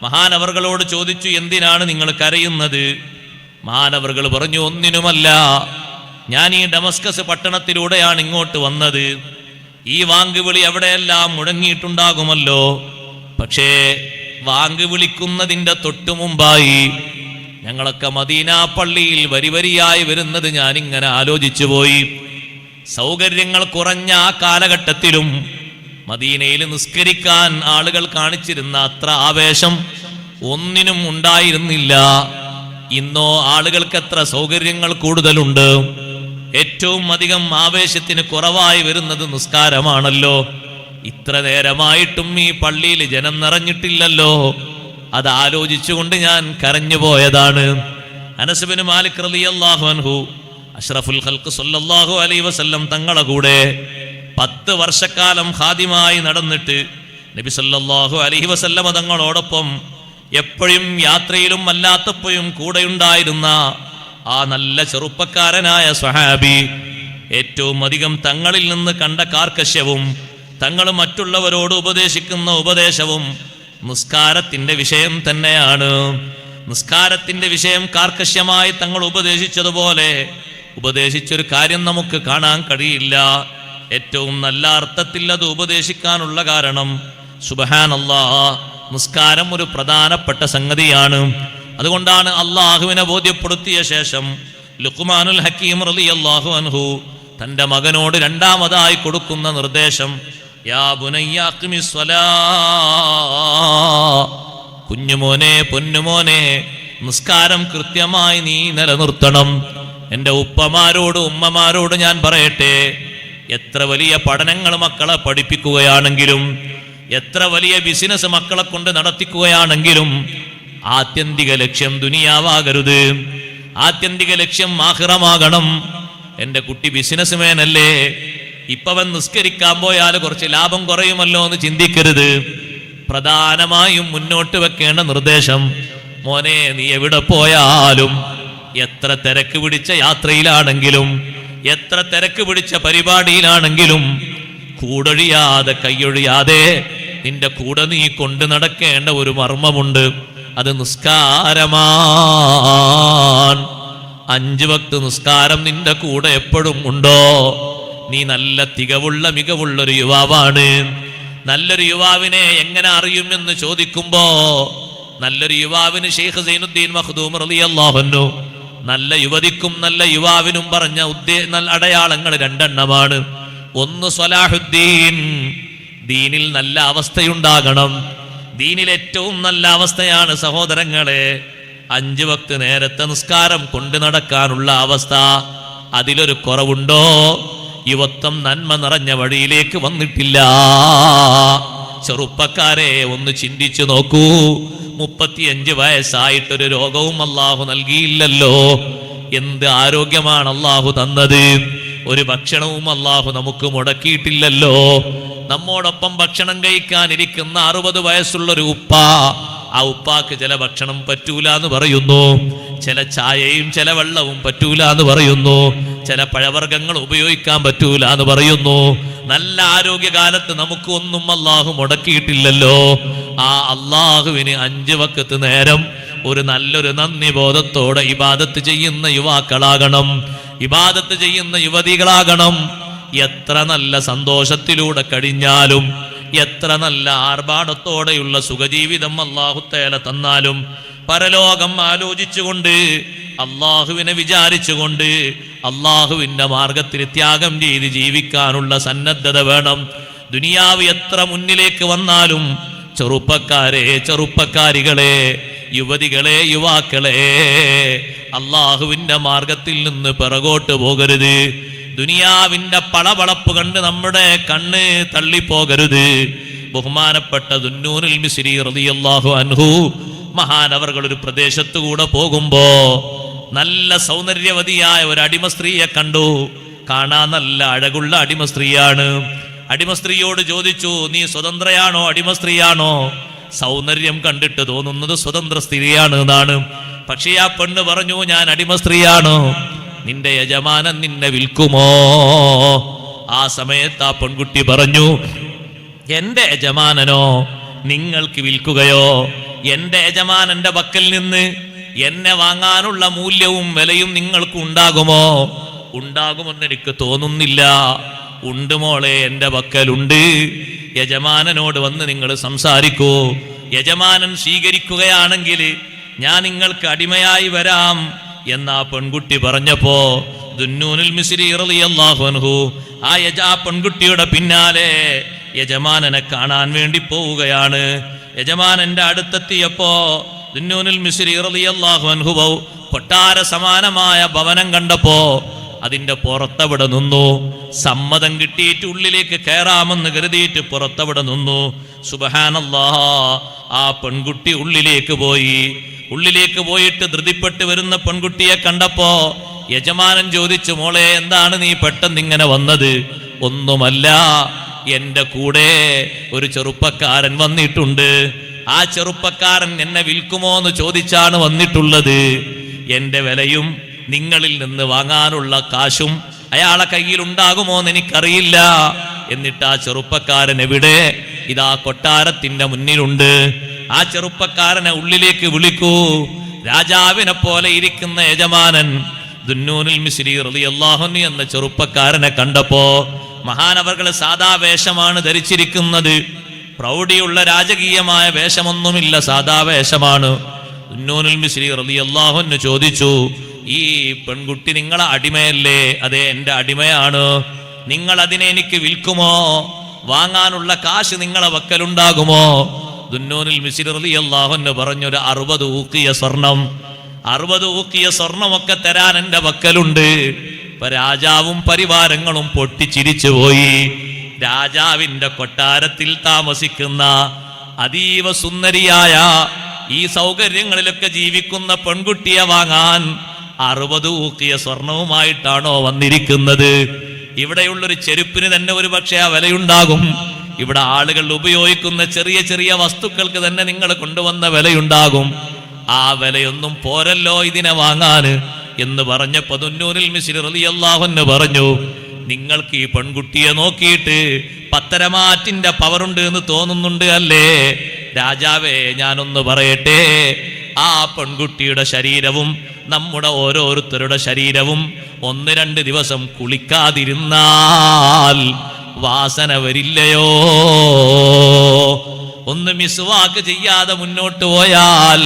മഹാനവറുകളോട് ചോദിച്ചു, എന്തിനാണ് നിങ്ങൾ കരയുന്നത്? മഹാനവറുകൾ പറഞ്ഞു, ഒന്നിനുമല്ല, ഞാൻ ഈ ഡമസ്കസ് പട്ടണത്തിലൂടെയാണ് ഇങ്ങോട്ട് വന്നത്. ഈ വാങ്ക് വിളി എവിടെയെല്ലാം മുഴങ്ങിയിട്ടുണ്ടാകുമല്ലോ, പക്ഷേ വാങ്ക് വിളിക്കുന്നതിൻ്റെ തൊട്ടു മുമ്പായി ഞങ്ങളൊക്കെ മദീന പള്ളിയിൽ വരിവരിയായി വരുന്നത് ഞാനിങ്ങനെ ആലോചിച്ചു പോയി. സൗകര്യങ്ങൾ കുറഞ്ഞ ആ കാലഘട്ടത്തിലും മദീനയിൽ നിസ്കരിക്കാൻ ആളുകൾ കാണിച്ചിരുന്ന അത്ര ആവേശം ഒന്നിനും ഉണ്ടായിരുന്നില്ല. ഇന്നോ ആളുകൾക്ക് എത്ര സൗകര്യങ്ങൾ കൂടുതലുണ്ട്. ഏറ്റവും അധികം ആവേശത്തിന് കുറവായി വരുന്നത് നിസ്കാരമാണല്ലോ. ഇത്ര നേരമായിട്ടും ഈ പള്ളിയിൽ ജനം നിറഞ്ഞിട്ടില്ലല്ലോ. അത് ആലോചിച്ചുകൊണ്ട് ഞാൻ കരഞ്ഞു പോയതാണ്. അനസ് ഇബ്നു മാലിക് റളിയല്ലാഹു അൻഹു അഷ്റഫുൽ ഖൽഖ് സ്വല്ലല്ലാഹു അലൈഹി വസല്ലം തങ്ങളെ കൂടെ 10 വർഷക്കാലം ഖാദിമായി നടന്നിട്ട് നബി സല്ലല്ലാഹു അലൈഹി വസല്ലം തങ്ങളോടൊപ്പം എപ്പോഴും യാത്രയിലും അല്ലാത്തപ്പോഴും കൂടെയുണ്ടായിരുന്ന ആ നല്ല ചെറുപ്പക്കാരനായ സ്വഹാബി ഏറ്റവും അധികം തങ്ങളിൽ നിന്ന് കണ്ട കാർക്കശ്യവും തങ്ങൾ മറ്റുള്ളവരോട് ഉപദേശിക്കുന്ന ഉപദേശവും നിസ്കാരത്തിന്റെ വിഷയം തന്നെയാണ്. നിസ്കാരത്തിന്റെ വിഷയം കാർക്കശ്യമായി തങ്ങൾ ഉപദേശിച്ചതുപോലെ ഉപദേശിച്ചൊരു കാര്യം നമുക്ക് കാണാൻ കഴിയില്ല. ഏറ്റവും നല്ല അർത്ഥത്തിൽ അത് ഉപദേശിക്കാനുള്ള കാരണം സുബ്ഹാനല്ലാഹ്, നിസ്കാരം ഒരു പ്രധാനപ്പെട്ട സംഗതിയാണ്. അതുകൊണ്ടാണ് അള്ളാഹുവിനെ ബോധ്യപ്പെടുത്തിയ ശേഷം ലുഖ്മാനുൽ ഹക്കീം റളിയല്ലാഹു അൻഹു തൻ്റെ മകനോട് രണ്ടാമതായി കൊടുക്കുന്ന നിർദ്ദേശം, യാ ബുനയ്യ അഖിമിസ് സ്വലാ, കുഞ്ഞുമോനെ, പൊന്നുമോനെ, നിസ്കാരം കൃത്യമായി നീ നിലനിർത്തണം. എൻ്റെ ഉപ്പമാരോട് ഉമ്മമാരോട് ഞാൻ പറയട്ടെ, എത്ര വലിയ പഠനങ്ങൾ മക്കളെ പഠിപ്പിക്കുകയാണെങ്കിലും, എത്ര വലിയ ബിസിനസ് മക്കളെ കൊണ്ട് നടത്തിക്കുകയാണെങ്കിലും ആത്യന്തിക ലക്ഷ്യം ദുനിയാവാകരുത്. ആത്യന്തിക ലക്ഷ്യം ആഖിറമാകണം. എൻ്റെ കുട്ടി ബിസിനസ് മേനല്ലേ, ഇപ്പവൻ നിസ്കരിക്കാൻ പോയാൽ കുറച്ച് ലാഭം കുറയുമല്ലോ എന്ന് ചിന്തിക്കരുത്. പ്രധാനമായും മുന്നോട്ട് വെക്കേണ്ട നിർദ്ദേശം, മോനെ, നീ എവിടെ പോയാലും, എത്ര തിരക്ക് പിടിച്ച യാത്രയിലാണെങ്കിലും, എത്ര തിരക്ക് പിടിച്ച പരിപാടിയിലാണെങ്കിലും, കൂടൊഴിയാതെ കൈയൊഴിയാതെ നിന്റെ കൂടെ നീ കൊണ്ടു നടക്കേണ്ട ഒരു മർമ്മമുണ്ട്. അത് നിസ്കാരമാണ്. 5 വക്ത് നിസ്കാരം നിന്റെ കൂടെ എപ്പോഴും ഉണ്ടോ? നീ നല്ല തികവുള്ള മികവുള്ളൊരു യുവാവാണ്. നല്ലൊരു യുവാവിനെ എങ്ങനെ അറിയുമെന്ന് ചോദിക്കുമ്പോ, നല്ലൊരു യുവാവിന് ഷെയ്ഖ് സൈനുദ്ദീൻ മഖ്ദൂം റളിയല്ലാഹു അൻഹു നല്ല യുവതിക്കും നല്ല യുവാവിനും പറഞ്ഞ അടയാളങ്ങൾ 2 എണ്ണമാണ്. ഒന്ന് സ്വലാഹുദ്ദീൻ, ദീനിൽ നല്ല അവസ്ഥയുണ്ടാകണം. ദീനിൽ ഏറ്റവും നല്ല അവസ്ഥയാണ് സഹോദരങ്ങളെ 5 വക്ത് നേരത്തെ നിസ്കാരം കൊണ്ടു നടക്കാനുള്ള അവസ്ഥ. അതിലൊരു കുറവുണ്ടോ? യുവത്വം നന്മ നിറഞ്ഞ വഴിയിലേക്ക് വന്നിട്ടില്ല. ചെറുപ്പക്കാരെ, ഒന്ന് ചിന്തിച്ചു നോക്കൂ. 35 വയസ്സായിട്ടൊരു രോഗവും അള്ളാഹു നൽകിയില്ലല്ലോ. എന്ത് ആരോഗ്യമാണ് അള്ളാഹു തന്നത്. ഒരു ഭക്ഷണവും അള്ളാഹു നമുക്ക് മുടക്കിയിട്ടില്ലല്ലോ. നമ്മോടൊപ്പം ഭക്ഷണം കഴിക്കാനിരിക്കുന്ന 60 വയസ്സുള്ളൊരു ഉപ്പ, ആ ഉപ്പാക്ക് ചില ഭക്ഷണം പറ്റൂല എന്ന് പറയുന്നു, ചില ചായയും ചില വെള്ളവും പറ്റൂല എന്ന് പറയുന്നു, ചില പഴവർഗ്ഗങ്ങൾ ഉപയോഗിക്കാൻ പറ്റൂല എന്ന് പറയുന്നു. നല്ല ആരോഗ്യകാലത്ത് നമുക്ക് ഒന്നും അള്ളാഹു മുടക്കിയിട്ടില്ലല്ലോ. ആ അള്ളാഹുവിന് 5 വക്ത് നേരം ഒരു നല്ലൊരു നന്ദി ബോധത്തോടെ ഇബാദത്ത് ചെയ്യുന്ന യുവാക്കളാകണം, ഇബാദത്ത് ചെയ്യുന്ന യുവതികളാകണം. എത്ര നല്ല സന്തോഷത്തിലൂടെ കഴിഞ്ഞാലും, എത്ര നല്ല ആർഭാടത്തോടെയുള്ള സുഖജീവിതം അല്ലാഹു തആല തന്നാലും, പരലോകം ആലോചിച്ചുകൊണ്ട്, അള്ളാഹുവിനെ വിചാരിച്ചുകൊണ്ട്, അള്ളാഹുവിന്റെ മാർഗത്തിൽ ത്യാഗം ചെയ്ത് ജീവിക്കാനുള്ള സന്നദ്ധത വേണം. ദുനിയാവ് എത്ര മുന്നിലേക്ക് വന്നാലും, ചെറുപ്പക്കാരെ, ചെറുപ്പക്കാരികളെ, യുവതികളെ, യുവാക്കളെ, അള്ളാഹുവിന്റെ മാർഗത്തിൽ നിന്ന് പിറകോട്ട് പോകരുത്. ദുനിയാവിന്റെ പളപളപ്പ് കണ്ട് നമ്മുടെ കണ്ണ് തള്ളിപ്പോകരുത്. ബഹുമാനപ്പെട്ട ദുന്നൂനുൽ മിസ്രി റളിയല്ലാഹു അൻഹു മഹാനവർകൾ ഒരു പ്രദേശത്തു കൂടെ പോകുമ്പോ നല്ല സൗന്ദര്യവതിയായ ഒരു അടിമ സ്ത്രീയെ കണ്ടു. കാണാൻ നല്ല അഴകുള്ള അടിമ സ്ത്രീയാണ്. അടിമ സ്ത്രീയോട് ചോദിച്ചു, നീ സ്വതന്ത്രയാണോ അടിമ സ്ത്രീയാണോ? സൗന്ദര്യം കണ്ടിട്ട് തോന്നുന്നത് സ്വതന്ത്ര സ്ത്രീയാണ് എന്നാണ്. പക്ഷേ ആ പെണ്ണ് പറഞ്ഞു, ഞാൻ അടിമ സ്ത്രീയാണ്. നിന്റെ യജമാനൻ നിന്നെ വിൽക്കുമോ? ആ സമയത്ത് ആ പെൺകുട്ടി പറഞ്ഞു, എന്റെ യജമാനനോ നിങ്ങൾക്ക് വിൽക്കുകയോ? എന്റെ യജമാനന്റെ പക്കൽ നിന്ന് എന്നെ വാങ്ങാനുള്ള മൂല്യവും വിലയും നിങ്ങൾക്ക് ഉണ്ടാകുമോ? ഉണ്ടാകുമെന്ന് എനിക്ക് തോന്നുന്നില്ല. ഉണ്ട് മോളെ, എന്റെ പക്കലുണ്ട്. യജമാനനോട് വന്ന് നിങ്ങൾ സംസാരിക്കൂ. യജമാനൻ സ്വീകരിക്കുകയാണെങ്കിൽ ഞാൻ നിങ്ങൾക്ക് അടിമയായി വരാം എന്നാ പെൺകുട്ടി പറഞ്ഞപ്പോ ദുന്നൂനുൽ മിസ്രി റളിയല്ലാഹു അൻഹു ആ പെൺകുട്ടിയുടെ പിന്നാലെ യജമാനനെ കാണാൻ വേണ്ടി പോവുകയാണ്. യജമാനന്റെ അടുത്തെത്തിയപ്പോ ദുന്നൂനുൽ മിസ്രി റളിയല്ലാഹു അൻഹു കൊട്ടാര സമാനമായ ഭവനം കണ്ടപ്പോ അതിന്റെ പുറത്തവിടെ നിന്നു. സമ്മതം കിട്ടിയിട്ട് ഉള്ളിലേക്ക് കയറാമെന്ന് കരുതിയിട്ട് പുറത്തവിടെ നിന്നു. സുബ്ഹാനല്ലാഹ്, ആ പെൺകുട്ടി ഉള്ളിലേക്ക് പോയി. ഉള്ളിലേക്ക് പോയിട്ട് ധൃതിപ്പെട്ട് വരുന്ന പെൺകുട്ടിയെ കണ്ടപ്പോ യജമാനൻ ചോദിച്ചു, മോളെ, എന്താണ് നീ പെട്ടെന്ന് ഇങ്ങനെ വന്നത്? ഒന്നുമല്ല, എന്റെ കൂടെ ഒരു ചെറുപ്പക്കാരൻ വന്നിട്ടുണ്ട്. ആ ചെറുപ്പക്കാരൻ എന്നെ വിൽക്കുമോ എന്ന് ചോദിച്ചാണ് വന്നിട്ടുള്ളത്. എന്റെ വിലയും നിങ്ങളിൽ നിന്ന് വാങ്ങാനുള്ള കാശും അയാളെ കയ്യിൽ ഉണ്ടാകുമോ എന്ന് എനിക്കറിയില്ല. എന്നിട്ട് ആ ചെറുപ്പക്കാരൻ എവിടെ? ഇതാ കൊട്ടാരത്തിന്റെ മുന്നിലുണ്ട്. ആ ചെറുപ്പക്കാരനെ ഉള്ളിലേക്ക് വിളിക്കൂ. രാജാവിനെ പോലെ ഇരിക്കുന്ന യജമാനൻ ദുന്നൂനുൽ മിസ്രി റളിയല്ലാഹു അൻഹു എന്ന ചെറുപ്പക്കാരനെ കണ്ടപ്പോ മഹാനവർകൾ സാദാ വേഷമാണ് ധരിച്ചിരിക്കുന്നത്. പ്രൗഢിയുള്ള രാജകീയമായ വേഷമൊന്നുമില്ല, സാദാ വേഷമാണ്. ദുന്നൂനുൽ മിസ്രി റളിയല്ലാഹു അൻഹു ചോദിച്ചു, ഈ പെൺകുട്ടി നിങ്ങളെ അടിമയല്ലേ? അതെ, എൻ്റെ അടിമയാണ്. നിങ്ങൾ അതിനെ എനിക്ക് വിൽക്കുമോ? വാങ്ങാനുള്ള കാശ് നിങ്ങളെ വക്കലുണ്ടാകുമോ? ദുന്നൂനുൽ മിസ്രി റളിയല്ലാഹു അൻഹു പറഞ്ഞു, ഒരു 60 ഊക്കിയ സ്വർണം, 60 ഊക്കിയ സ്വർണമൊക്കെ തരാൻ എൻ്റെ വക്കലുണ്ട്. ഇപ്പൊ രാജാവും പരിവാരങ്ങളും പൊട്ടിച്ചിരിച്ചു പോയി. രാജാവിന്റെ കൊട്ടാരത്തിൽ താമസിക്കുന്ന അതീവ സുന്ദരിയായ ഈ സൗകര്യങ്ങളിലൊക്കെ ജീവിക്കുന്ന പെൺകുട്ടിയെ വാങ്ങാൻ 60 ഊക്കിയ സ്വർണവുമായിട്ടാണോ വന്നിരിക്കുന്നത്? ഇവിടെയുള്ളൊരു ചെരുപ്പിന് തന്നെ ഒരു പക്ഷേ ആ വിലയുണ്ടാകും. ഇവിടെ ആളുകൾ ഉപയോഗിക്കുന്ന ചെറിയ ചെറിയ വസ്തുക്കൾക്ക് തന്നെ നിങ്ങൾ കൊണ്ടുവന്ന വിലയുണ്ടാകും. ആ വിലയൊന്നും പോരല്ലോ ഇതിനെ വാങ്ങാൻ എന്ന് പറഞ്ഞപ്പോ ദുന്നൂനുൽ മിസ്രി റളിയല്ലാഹു അൻഹു പറഞ്ഞു, നിങ്ങൾക്ക് ഈ പെൺകുട്ടിയെ നോക്കിയിട്ട് പത്തരമാറ്റിന്റെ പവറുണ്ട് എന്ന് തോന്നുന്നുണ്ട് അല്ലേ? രാജാവേ, ഞാനൊന്ന് പറയട്ടെ, ആ പെൺകുട്ടിയുടെ ശരീരവും നമ്മുടെ ഓരോരുത്തരുടെ ശരീരവും 1-2 ദിവസം കുളിക്കാതിരുന്നാൽ വാസന വരില്ലയോ? ഒന്ന് മിസ്വാക്ക് ചെയ്യാതെ മുന്നോട്ട് പോയാൽ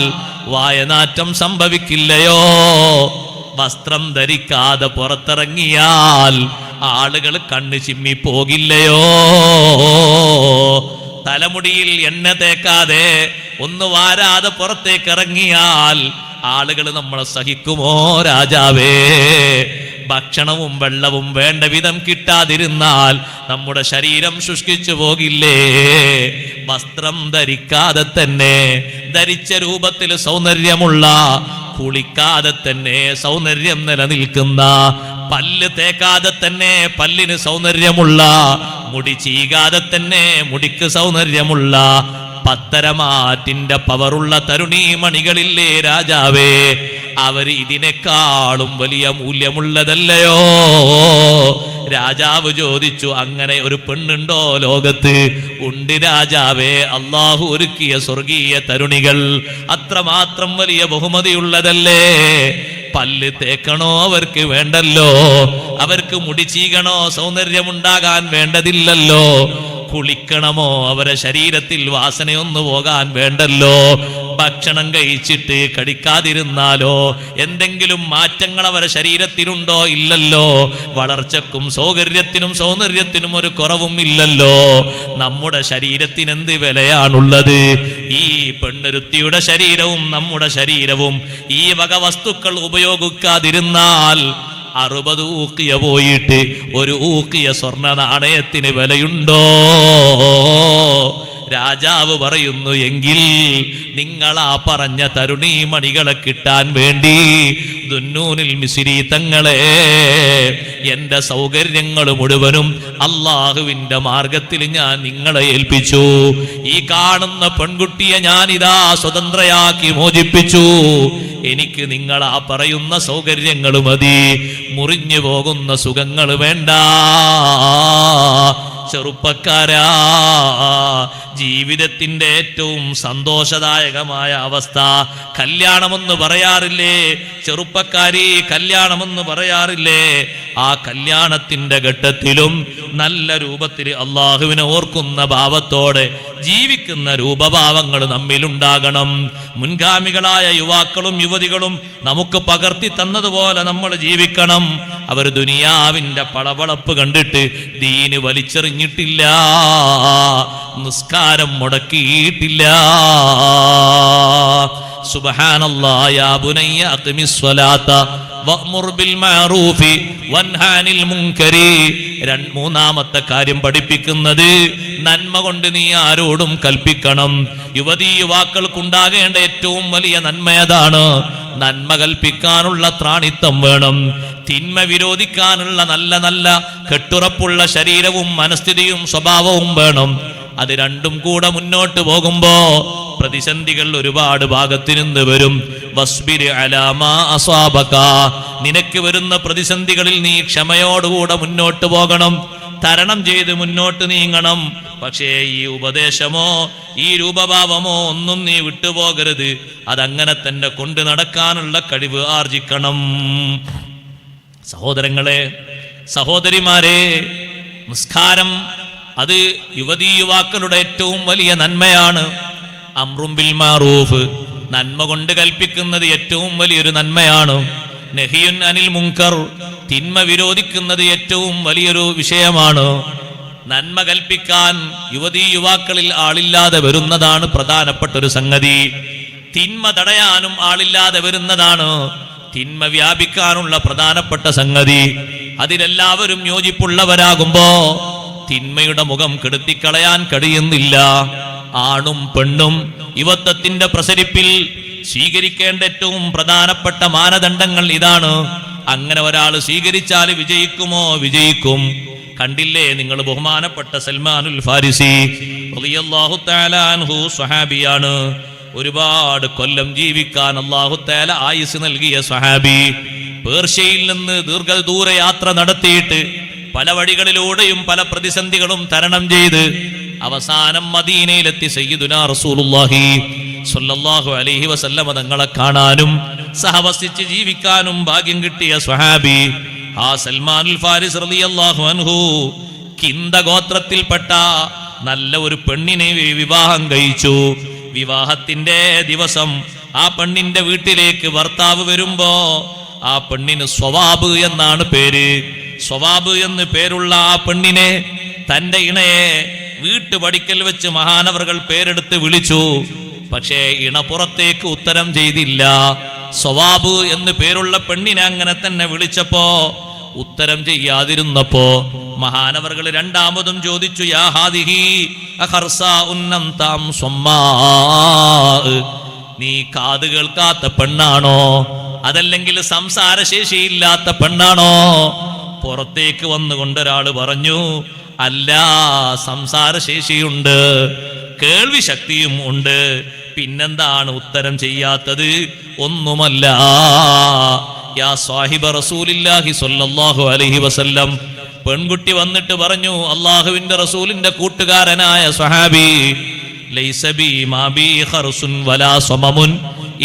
വായനാറ്റം സംഭവിക്കില്ലയോ? വസ്ത്രം ധരിക്കാതെ പുറത്തിറങ്ങിയാൽ ആളുകൾ കണ്ണ് ചിമ്മി പോകില്ലയോ? തലമുടിയിൽ എണ്ണ തേക്കാതെ ഒന്ന് വാരാതെ പുറത്തേക്ക് ഇറങ്ങിയാൽ ആളുകൾ നമ്മളെ സഹിക്കുമോ? രാജാവേ, ഭക്ഷണവും വെള്ളവും വേണ്ട വിധം കിട്ടാതിരുന്നാൽ നമ്മുടെ ശരീരം ശുഷ്കിച്ചു പോകില്ലേ? വസ്ത്രം ധരിക്കാതെ തന്നെ ധരിച്ച രൂപത്തിൽ സൗന്ദര്യമുള്ള, കുളിക്കാതെ തന്നെ സൗന്ദര്യം നിലനിൽക്കുന്ന, പല്ല് തേക്കാതെ തന്നെ പല്ലിന് സൗന്ദര്യമുള്ള, മുടി ചീകാതെ തന്നെ മുടിക്ക് സൗന്ദര്യമുള്ള പത്തരമാറ്റിന്റെ പവറുള്ള തരുണീമണികളില്ലേ രാജാവേ? അവർ ഇതിനേക്കാളും വലിയ മൂല്യമുള്ളതല്ലയോ? രാജാവ് ചോദിച്ചു, അങ്ങനെ ഒരു പെണ്ണുണ്ടോ ലോകത്ത്? ഉണ്ട് രാജാവേ, അള്ളാഹു ഒരുക്കിയ സ്വർഗീയ തരുണികൾ അത്രമാത്രം വലിയ ബഹുമതിയുള്ളതല്ലേ? പല്ല് തേക്കണോ അവർക്ക് വേണ്ടല്ലോ, അവർക്ക് മുടി ചീകണോ സൗന്ദര്യമുണ്ടാകാൻ വേണ്ടതില്ലല്ലോ, കുളിക്കണമോ അവരെ ശരീരത്തിൽ വാസനയൊന്നു പോകാൻ വേണ്ടല്ലോ, ഭക്ഷണം കഴിച്ചിട്ട് കടിക്കാതിരുന്നാലോ എന്തെങ്കിലും മാറ്റങ്ങൾ അവരെ ശരീരത്തിലുണ്ടോ? ഇല്ലല്ലോ. വളർച്ചക്കും സൗകര്യത്തിനും സൗന്ദര്യത്തിനും ഒരു കുറവും ഇല്ലല്ലോ. നമ്മുടെ ശരീരത്തിന് എന്ത് വിലയാണുള്ളത്? ഈ പെണ്ണൊരുത്തിയുടെ ശരീരവും നമ്മുടെ ശരീരവും ഈ വക വസ്തുക്കൾ ഉപയോഗിക്കാതിരുന്നാൽ 60 ഊക്കിയ പോയിട്ട് 1 ഊക്കിയ സ്വർണ്ണ നാണയത്തിന് വിലയുണ്ടോ? രാജാവ് പറയുന്നു, എങ്കിൽ നിങ്ങളാ പറഞ്ഞ തരുണീമണികളെ കിട്ടാൻ വേണ്ടി ദുന്നൂനുൽ മിസ്രി തങ്ങളെ എന്റെ സൗകര്യങ്ങൾ മുഴുവനും അള്ളാഹുവിന്റെ മാർഗത്തിൽ ഞാൻ നിങ്ങളെ ഏൽപ്പിച്ചു. ഈ കാണുന്ന പെൺകുട്ടിയെ ഞാനിതാ സ്വതന്ത്രയാക്കി മോചിപ്പിച്ചു. എനിക്ക് നിങ്ങളാ പറയുന്ന സൗകര്യങ്ങൾ മതി, മുറിഞ്ഞു പോകുന്ന സുഖങ്ങൾ വേണ്ട. ചെറുപ്പക്കാരാ, ജീവിതത്തിന്റെ ഏറ്റവും സന്തോഷദായകമായ അവസ്ഥ കല്യാണമെന്ന് പറയാറില്ലേ? ചെറുപ്പക്കാരി, കല്യാണമെന്ന് പറയാറില്ലേ? ആ കല്യാണത്തിന്റെ ഘട്ടത്തിലും നല്ല രൂപത്തിൽ അള്ളാഹുവിനെ ഓർക്കുന്ന ഭാവത്തോടെ ജീവിക്കുന്ന രൂപഭാവങ്ങൾ നമ്മിലുണ്ടാകണം. മുൻഗാമികളായ യുവാക്കളും യുവതികളും നമുക്ക് പകർത്തി തന്നതുപോലെ നമ്മൾ ജീവിക്കണം. അവർ ദുനിയാവിന്റെ പളവളപ്പ് കണ്ടിട്ട് ദീന് വലിച്ചെറിഞ്ഞിട്ടില്ല, നിസ്കാരം മുടക്കിയിട്ടില്ല. സുബ്ഹാനല്ലാഹ്, യാ ബുനയ്യ അഖിമിസ് സ്വലാത്ത വഅ്മുർ ബിൽ മഅറൂഫി വൻഹാ അനിൽ മുൻകരി. മൂന്നാമത്തെ കാര്യം പഠിപ്പിക്കുന്നത്, നന്മ കൊണ്ട് നീ ആരോടും കൽപ്പിക്കണം. യുവതീ യുവാക്കൾക്കുണ്ടാകേണ്ട ഏറ്റവും വലിയ നന്മ അതാണ്. നന്മ കൽപ്പിക്കാനുള്ള ത്രാണിത്വം വേണം. തിന്മ വിരോധിക്കാനുള്ള നല്ല നല്ല കെട്ടുറപ്പുള്ള ശരീരവും മനസ്ഥിതിയും സ്വഭാവവും വേണം. അത് രണ്ടും കൂടെ മുന്നോട്ട് പോകുമ്പോ പ്രതിസന്ധികൾ ഒരുപാട് ഭാഗത്തു നിന്ന് വരും. വസ്ബിർ അലാ മാ അസാബക, നിനക്ക് വരുന്ന പ്രതിസന്ധികളിൽ നീ ക്ഷമയോടുകൂടെ മുന്നോട്ട് പോകണം, തരണം ചെയ്ത് മുന്നോട്ട് നീങ്ങണം. പക്ഷേ ഈ ഉപദേശമോ ഈ രൂപഭാവമോ ഒന്നും നീ വിട്ടുപോകരുത്. അതങ്ങനെ തന്നെ കൊണ്ടു നടക്കാനുള്ള കഴിവ് ആർജിക്കണം. സഹോദരങ്ങളെ, സഹോദരിമാരെ, നിസ്കാരം അത് യുവതീ യുവാക്കളുടെ ഏറ്റവും വലിയ നന്മയാണ്. അംറും ബിൽ മഅറൂഫ്, നന്മ കൊണ്ട് കൽപ്പിക്കുന്നത് ഏറ്റവും വലിയൊരു നന്മയാണ്. നഹിയുൻ അനിൽ മുൻകർ, തിന്മ വിരോധിക്കുന്നത് ഏറ്റവും വലിയൊരു വിഷയമാണ്. നന്മ കൽപ്പിക്കാൻ യുവതീ യുവാക്കളിൽ ആളില്ലാതെ വരുന്നതാണ് പ്രധാനപ്പെട്ട ഒരു സംഗതി. തിന്മ തടയാനും ആളില്ലാതെ വരുന്നതാണ് തിന്മ വ്യാപിക്കാനുള്ള പ്രധാനപ്പെട്ട സംഗതി. അതിലെല്ലാവരും യോജിപ്പുള്ളവരാകുമ്പോ തിന്മയുടെ മുഖം കെടുത്തിക്കളയാൻ കഴിയുന്നില്ല. ആണും പെണ്ണും യുവത്വത്തിന്റെ പ്രസരിപ്പിൽ സ്വീകരിക്കേണ്ട ഏറ്റവും പ്രധാനപ്പെട്ട മാനദണ്ഡങ്ങൾ ഇതാണ്. അങ്ങനെ ഒരാൾ സ്വീകരിച്ചാൽ വിജയിക്കുമോ? വിജയിക്കും. കണ്ടില്ലേ നിങ്ങൾ, ബഹുമാനപ്പെട്ട സൽമാനുൽ ഫാരിസി റളിയല്ലാഹു തആല അൻഹു സ്വഹാബിയാണ്. ഒരുപാട് കൊല്ലം ജീവിക്കാൻ അല്ലാഹു തആല ആയുസ് നൽകിയ സ്വഹാബി. പേർഷ്യയിൽ നിന്ന് ദീർഘദൂര യാത്ര നടത്തിയിട്ട് പല വഴികളിലൂടെയും പല പ്രതിസന്ധികളും തരണം ചെയ്ത് അവസാനം മദീനയിലെത്തി സയ്യിദുനാ റസൂലുള്ളാഹി സ്വല്ലല്ലാഹു അലൈഹി വസല്ലമ തങ്ങളെ കാണാനും സഹവസിച്ച് ജീവിക്കാനും ഭാഗ്യം കിട്ടിയ സ്വഹാബി ആ സൽമാനുൽ ഫാരിസ് റളിയല്ലാഹു അൻഹു കിന്ദ ഗോത്രത്തിൽപ്പെട്ട നല്ല ഒരു പെണ്ണിനെ വിവാഹം കഴിച്ചു. വിവാഹത്തിന്റെ ദിവസം ആ പെണ്ണിന്റെ വീട്ടിലേക്ക് ഭർത്താവ് വരുമ്പോ ആ പെണ്ണിന് സ്വവാബ് എന്നാണ് പേര്. സ്വവാബ് എന്ന് പേരുള്ള ആ പെണ്ണിനെ, തന്റെ ഇണയെ വീട്ടുപടിക്കൽ വെച്ച് മഹാനവറുകൾ പേരെടുത്ത് വിളിച്ചു. പക്ഷേ ഇണ പുറത്തേക്ക് ഉത്തരം ചെയ്തില്ല. സ്വവാബ് എന്ന് പേരുള്ള പെണ്ണിനെ അങ്ങനെ തന്നെ വിളിച്ചപ്പോ ഉത്തരം ചെയ്യാതിരുന്നപ്പോ മഹാനവറുകൾ രണ്ടാമതും ചോദിച്ചു, യാ ഹാദിഹി അഖർസാ ഉന്നം താം സ്വമ്മാ, നീ കാത് കേൾക്കാത്ത പെണ്ണാണോ, അതല്ലെങ്കിൽ സംസാരശേഷിയില്ലാത്ത പെണ്ണാണോ? പുറത്തേക്ക് വന്നുകൊണ്ടൊരാള് പറഞ്ഞു, അല്ല, സംസാരശേഷിയുണ്ട്, കേൾവി ശക്തിയും ഉണ്ട്, പിന്നെന്താണ് ഉത്തരം ചെയ്യാത്തത്? ഒന്നുമല്ല. യാ സാഹിബ റസൂലില്ലാഹി സ്വല്ലല്ലാഹു അലൈഹി വസല്ലം. പെൺകുട്ടി വന്നിട്ട് പറഞ്ഞു, അള്ളാഹുവിന്റെ റസൂലിന്റെ കൂട്ടുകാരനായ സ്വഹാബി, ലൈസ ബി മാ ബി ഖർസുൻ വലാ സമമുൻ,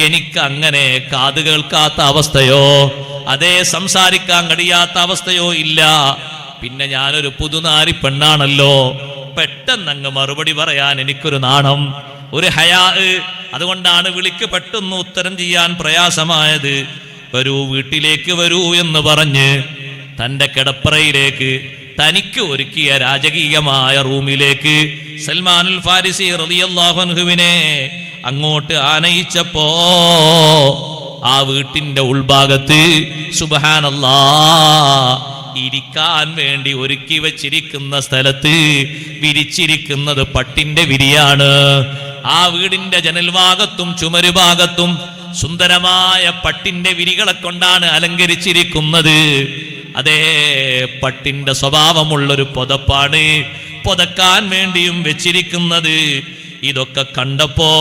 എനിക്ക് അങ്ങനെ കാത് കേൾക്കാത്ത അവസ്ഥയോ അതേ സംസാരിക്കാൻ കഴിയാത്ത അവസ്ഥയോ ഇല്ല. പിന്നെ ഞാനൊരു പുതുനാരി പെണ്ണാണല്ലോ. പെട്ടെന്നങ്ങ് മറുപടി പറയാൻ എനിക്കൊരു നാണം, ഒരു ഹയാ. അതുകൊണ്ടാണ് വിളിക്ക് പെട്ടെന്ന് ഉത്തരം ചെയ്യാൻ പ്രയാസമായത്. വരൂ, വീട്ടിലേക്ക് വരൂ എന്ന് പറഞ്ഞ് തന്റെ കിടപ്പറയിലേക്ക്, തനിക്ക് ഒരുക്കിയ രാജകീയമായ റൂമിലേക്ക് സൽമാനുൽ ഫാരിസി റളിയല്ലാഹു അൻഹുവിനെ അങ്ങോട്ട് ആനയിച്ചപ്പോ ആ വീട്ടിന്റെ ഉൾഭാഗത്ത് സുബ്ഹാനല്ലാഹ് ഇരിക്കാൻ വേണ്ടി ഒരുക്കി വച്ചിരിക്കുന്ന സ്ഥലത്ത് വിരിച്ചിരിക്കുന്നത് പട്ടിന്റെ വിരിയാണ്. ആ വീടിന്റെ ജനൽഭാഗത്തും ചുമരുഭാഗത്തും സുന്ദരമായ പട്ടിന്റെ വിരികളെ കൊണ്ടാണ് അലങ്കരിച്ചിരിക്കുന്നത്. അതേ, പട്ടിന്റെ സ്വഭാവമുള്ളൊരു പുതപ്പാണ് പുതക്കാൻ വേണ്ടിയും വെച്ചിരിക്കുന്നത്. ഇതൊക്കെ കണ്ടപ്പോ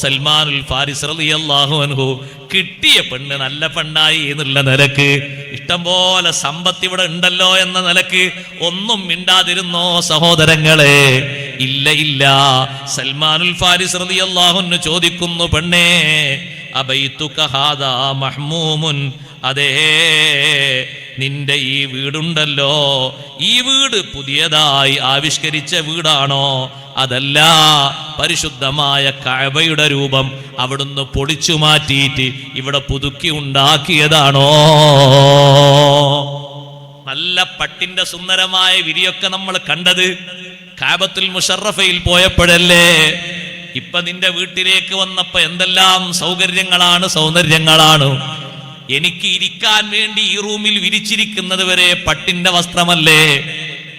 സൽമാനുൽ ഫാരിസ് റളിയല്ലാഹു അൻഹു കിട്ടിയ പെണ്ണ് നല്ല പെണ്ണായി എന്നുള്ള നിലക്ക്, ഇഷ്ടം പോലെ സമ്പത്ത് ഇവിടെ ഉണ്ടല്ലോ എന്ന നിലക്ക് ഒന്നും മിണ്ടാതിരുന്നോ സഹോദരങ്ങളെ? ഇല്ല, ഇല്ല. സൽമാനുൽ ഫാരിസ് റളിയല്ലാഹു അൻഹു ചോദിക്കുന്നു, പെണ്ണേ, അബൈതുക ഹാദാ മഹ്മൂമുൻ, അതേ, നിന്റെ ഈ വീടുണ്ടല്ലോ, ഈ വീട് പുതിയതായി ആവിഷ്കരിച്ച വീടാണോ, അതല്ല പരിശുദ്ധമായ കഅബയുടെ രൂപം അവിടുന്ന് പൊളിച്ചു മാറ്റിയിട്ട് ഇവിടെ പുതുക്കി ഉണ്ടാക്കിയതാണോ? നല്ല പട്ടിന്റെ സുന്ദരമായ വിരിയൊക്കെ നമ്മൾ കണ്ടത് കഅബത്തുൽ മുശറഫയിൽ പോയപ്പോഴല്ലേ? ഇപ്പൊ നിന്റെ വീട്ടിലേക്ക് വന്നപ്പോ എന്തെല്ലാം സൗന്ദര്യങ്ങളാണ്. എനിക്ക് ഇരിക്കാൻ വേണ്ടി ഈ റൂമിൽ വിരിച്ചിരിക്കുന്നത് വരെ പട്ടിന്റെ വസ്ത്രമല്ലേ,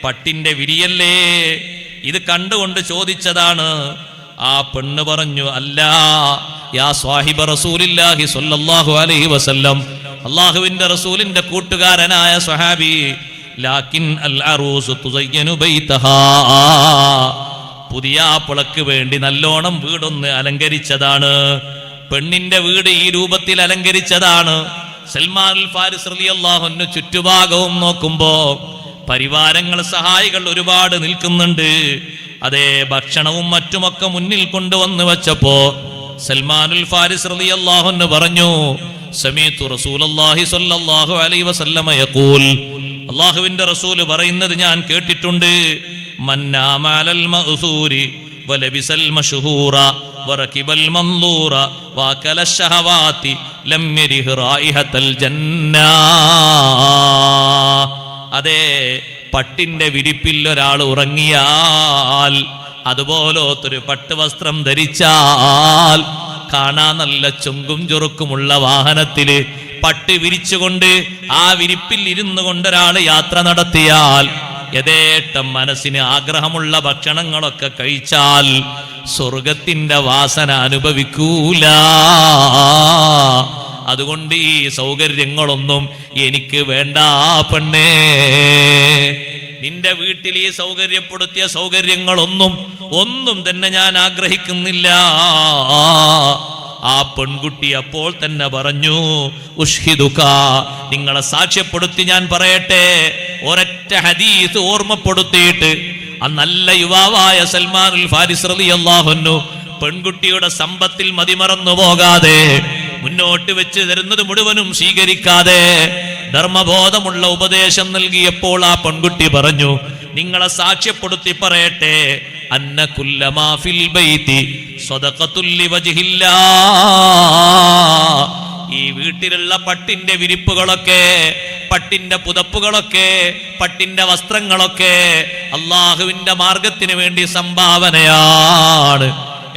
പട്ടിന്റെ വിരിയല്ലേ? ഇത് കണ്ടുകൊണ്ട് ചോദിച്ചതാണ്. ആ പെണ്ണ് പറഞ്ഞു, അല്ല, യാ സ്വാഹിബ റസൂലില്ലാഹി സ്വല്ലല്ലാഹു അലൈഹി വസല്ലം, അല്ലാഹുവിന്റെ റസൂലിന്റെ കൂട്ടുകാരനായ സ്വഹാബി, ലാകിൻ അൽ അറൂസു തുസയ്യനു ബൈതഹാ, പുതിയാപ്പിളക്ക് വേണ്ടി നല്ലോണം വീടൊന്ന് അലങ്കരിച്ചതാണ്. പെണ്ണിന്റെ വീട് ഈ രൂപത്തിൽ അലങ്കരിച്ചതാണ്. സൽമാനുൽ ഫാരിസ് റളിയല്ലാഹു അൻഹു ചുറ്റുഭാഗവും നോക്കുമ്പോ പരിവാരങ്ങൾ, സഹായികൾ ഒരുപാട് നിൽക്കുന്നുണ്ട്. അതേ, ഭക്ഷണവും മറ്റുമൊക്കെ മുന്നിൽ കൊണ്ടുവന്ന് വെച്ചപ്പോ സൽമാനുൽ ഫാരിസ് റളിയല്ലാഹു അൻഹു പറഞ്ഞു, സമീഅതു റസൂലുള്ളാഹി സ്വല്ലല്ലാഹു അലൈഹി വസല്ലമ യഖൂൽ, അള്ളാഹുവിന്റെ റസൂല് പറയുന്നത് ഞാൻ കേട്ടിട്ടുണ്ട്, മന്നാമലൽ മഅ്സൂരി വലബിസൽ മശ്ഹൂറ വറകിബൽ മൻദൂറ വഅകല ശഹവാതി ലം യരിഹ് റായിഹത്തൽ ജന്ന. അതേ, പട്ടിന്റെ വിരിപ്പിൽ ഒരാൾ ഉറങ്ങിയാൽ, അതുപോലൊരു പട്ടുവസ്ത്രം ധരിച്ചാൽ, കാണാൻ നല്ല ചുങ്കും ചുറുക്കുമുള്ള വാഹനത്തില് പട്ട് വിരിച്ചുകൊണ്ട് ആ വിരിപ്പിൽ ഇരുന്നു കൊണ്ടൊരാൾ യാത്ര നടത്തിയാൽ, യഥേഷ്ടം മനസ്സിന് ആഗ്രഹമുള്ള ഭക്ഷണങ്ങളൊക്കെ കഴിച്ചാൽ സ്വർഗത്തിന്റെ വാസന അനുഭവിക്കൂല. അതുകൊണ്ട് ഈ സൗകര്യങ്ങളൊന്നും എനിക്ക് വേണ്ട പെണ്ണേ. നിന്റെ വീട്ടിൽ ഈ സൗകര്യപ്പെടുത്തിയ സൗകര്യങ്ങളൊന്നും തന്നെ ഞാൻ ആഗ്രഹിക്കുന്നില്ല. ആ പെൺകുട്ടി അപ്പോൾ തന്നെ പറഞ്ഞു, ഉഷ്ഹിദുക, നിങ്ങളെ സാക്ഷ്യപ്പെടുത്തി ഞാൻ പറയട്ടെ. ഒരൊറ്റ ഹദീസ് ഓർമ്മപ്പെടുത്തിയിട്ട് ആ നല്ല യുവാവായ സൽമാനുൽ ഫാരിസ് റളിയല്ലാഹു അൻഹു പെൺകുട്ടിയുടെ സമ്പത്തിൽ മതിമറന്നു പോകാതെ, മുന്നോട്ട് വെച്ച് തരുന്നത് മുഴുവനും സ്വീകരിക്കാതെ ധർമ്മബോധമുള്ള ഉപദേശം നൽകിയപ്പോൾ ആ പെൺകുട്ടി പറഞ്ഞു, നിങ്ങളെ സാക്ഷ്യപ്പെടുത്തി പറയട്ടെ, അന്ന കുല്ലമാ ഫിൽ ബൈതി സദഖത്തുൽ ലിവജ്ഹില്ലാഹ്. ഈ വീട്ടിലുള്ള പട്ടിന്റെ വിരിപ്പുകളൊക്കെ, പട്ടിന്റെ പുതപ്പുകളൊക്കെ, പട്ടിന്റെ വസ്ത്രങ്ങളൊക്കെ അള്ളാഹുവിന്റെ മാർഗത്തിന് വേണ്ടി സംഭാവനയാണ്.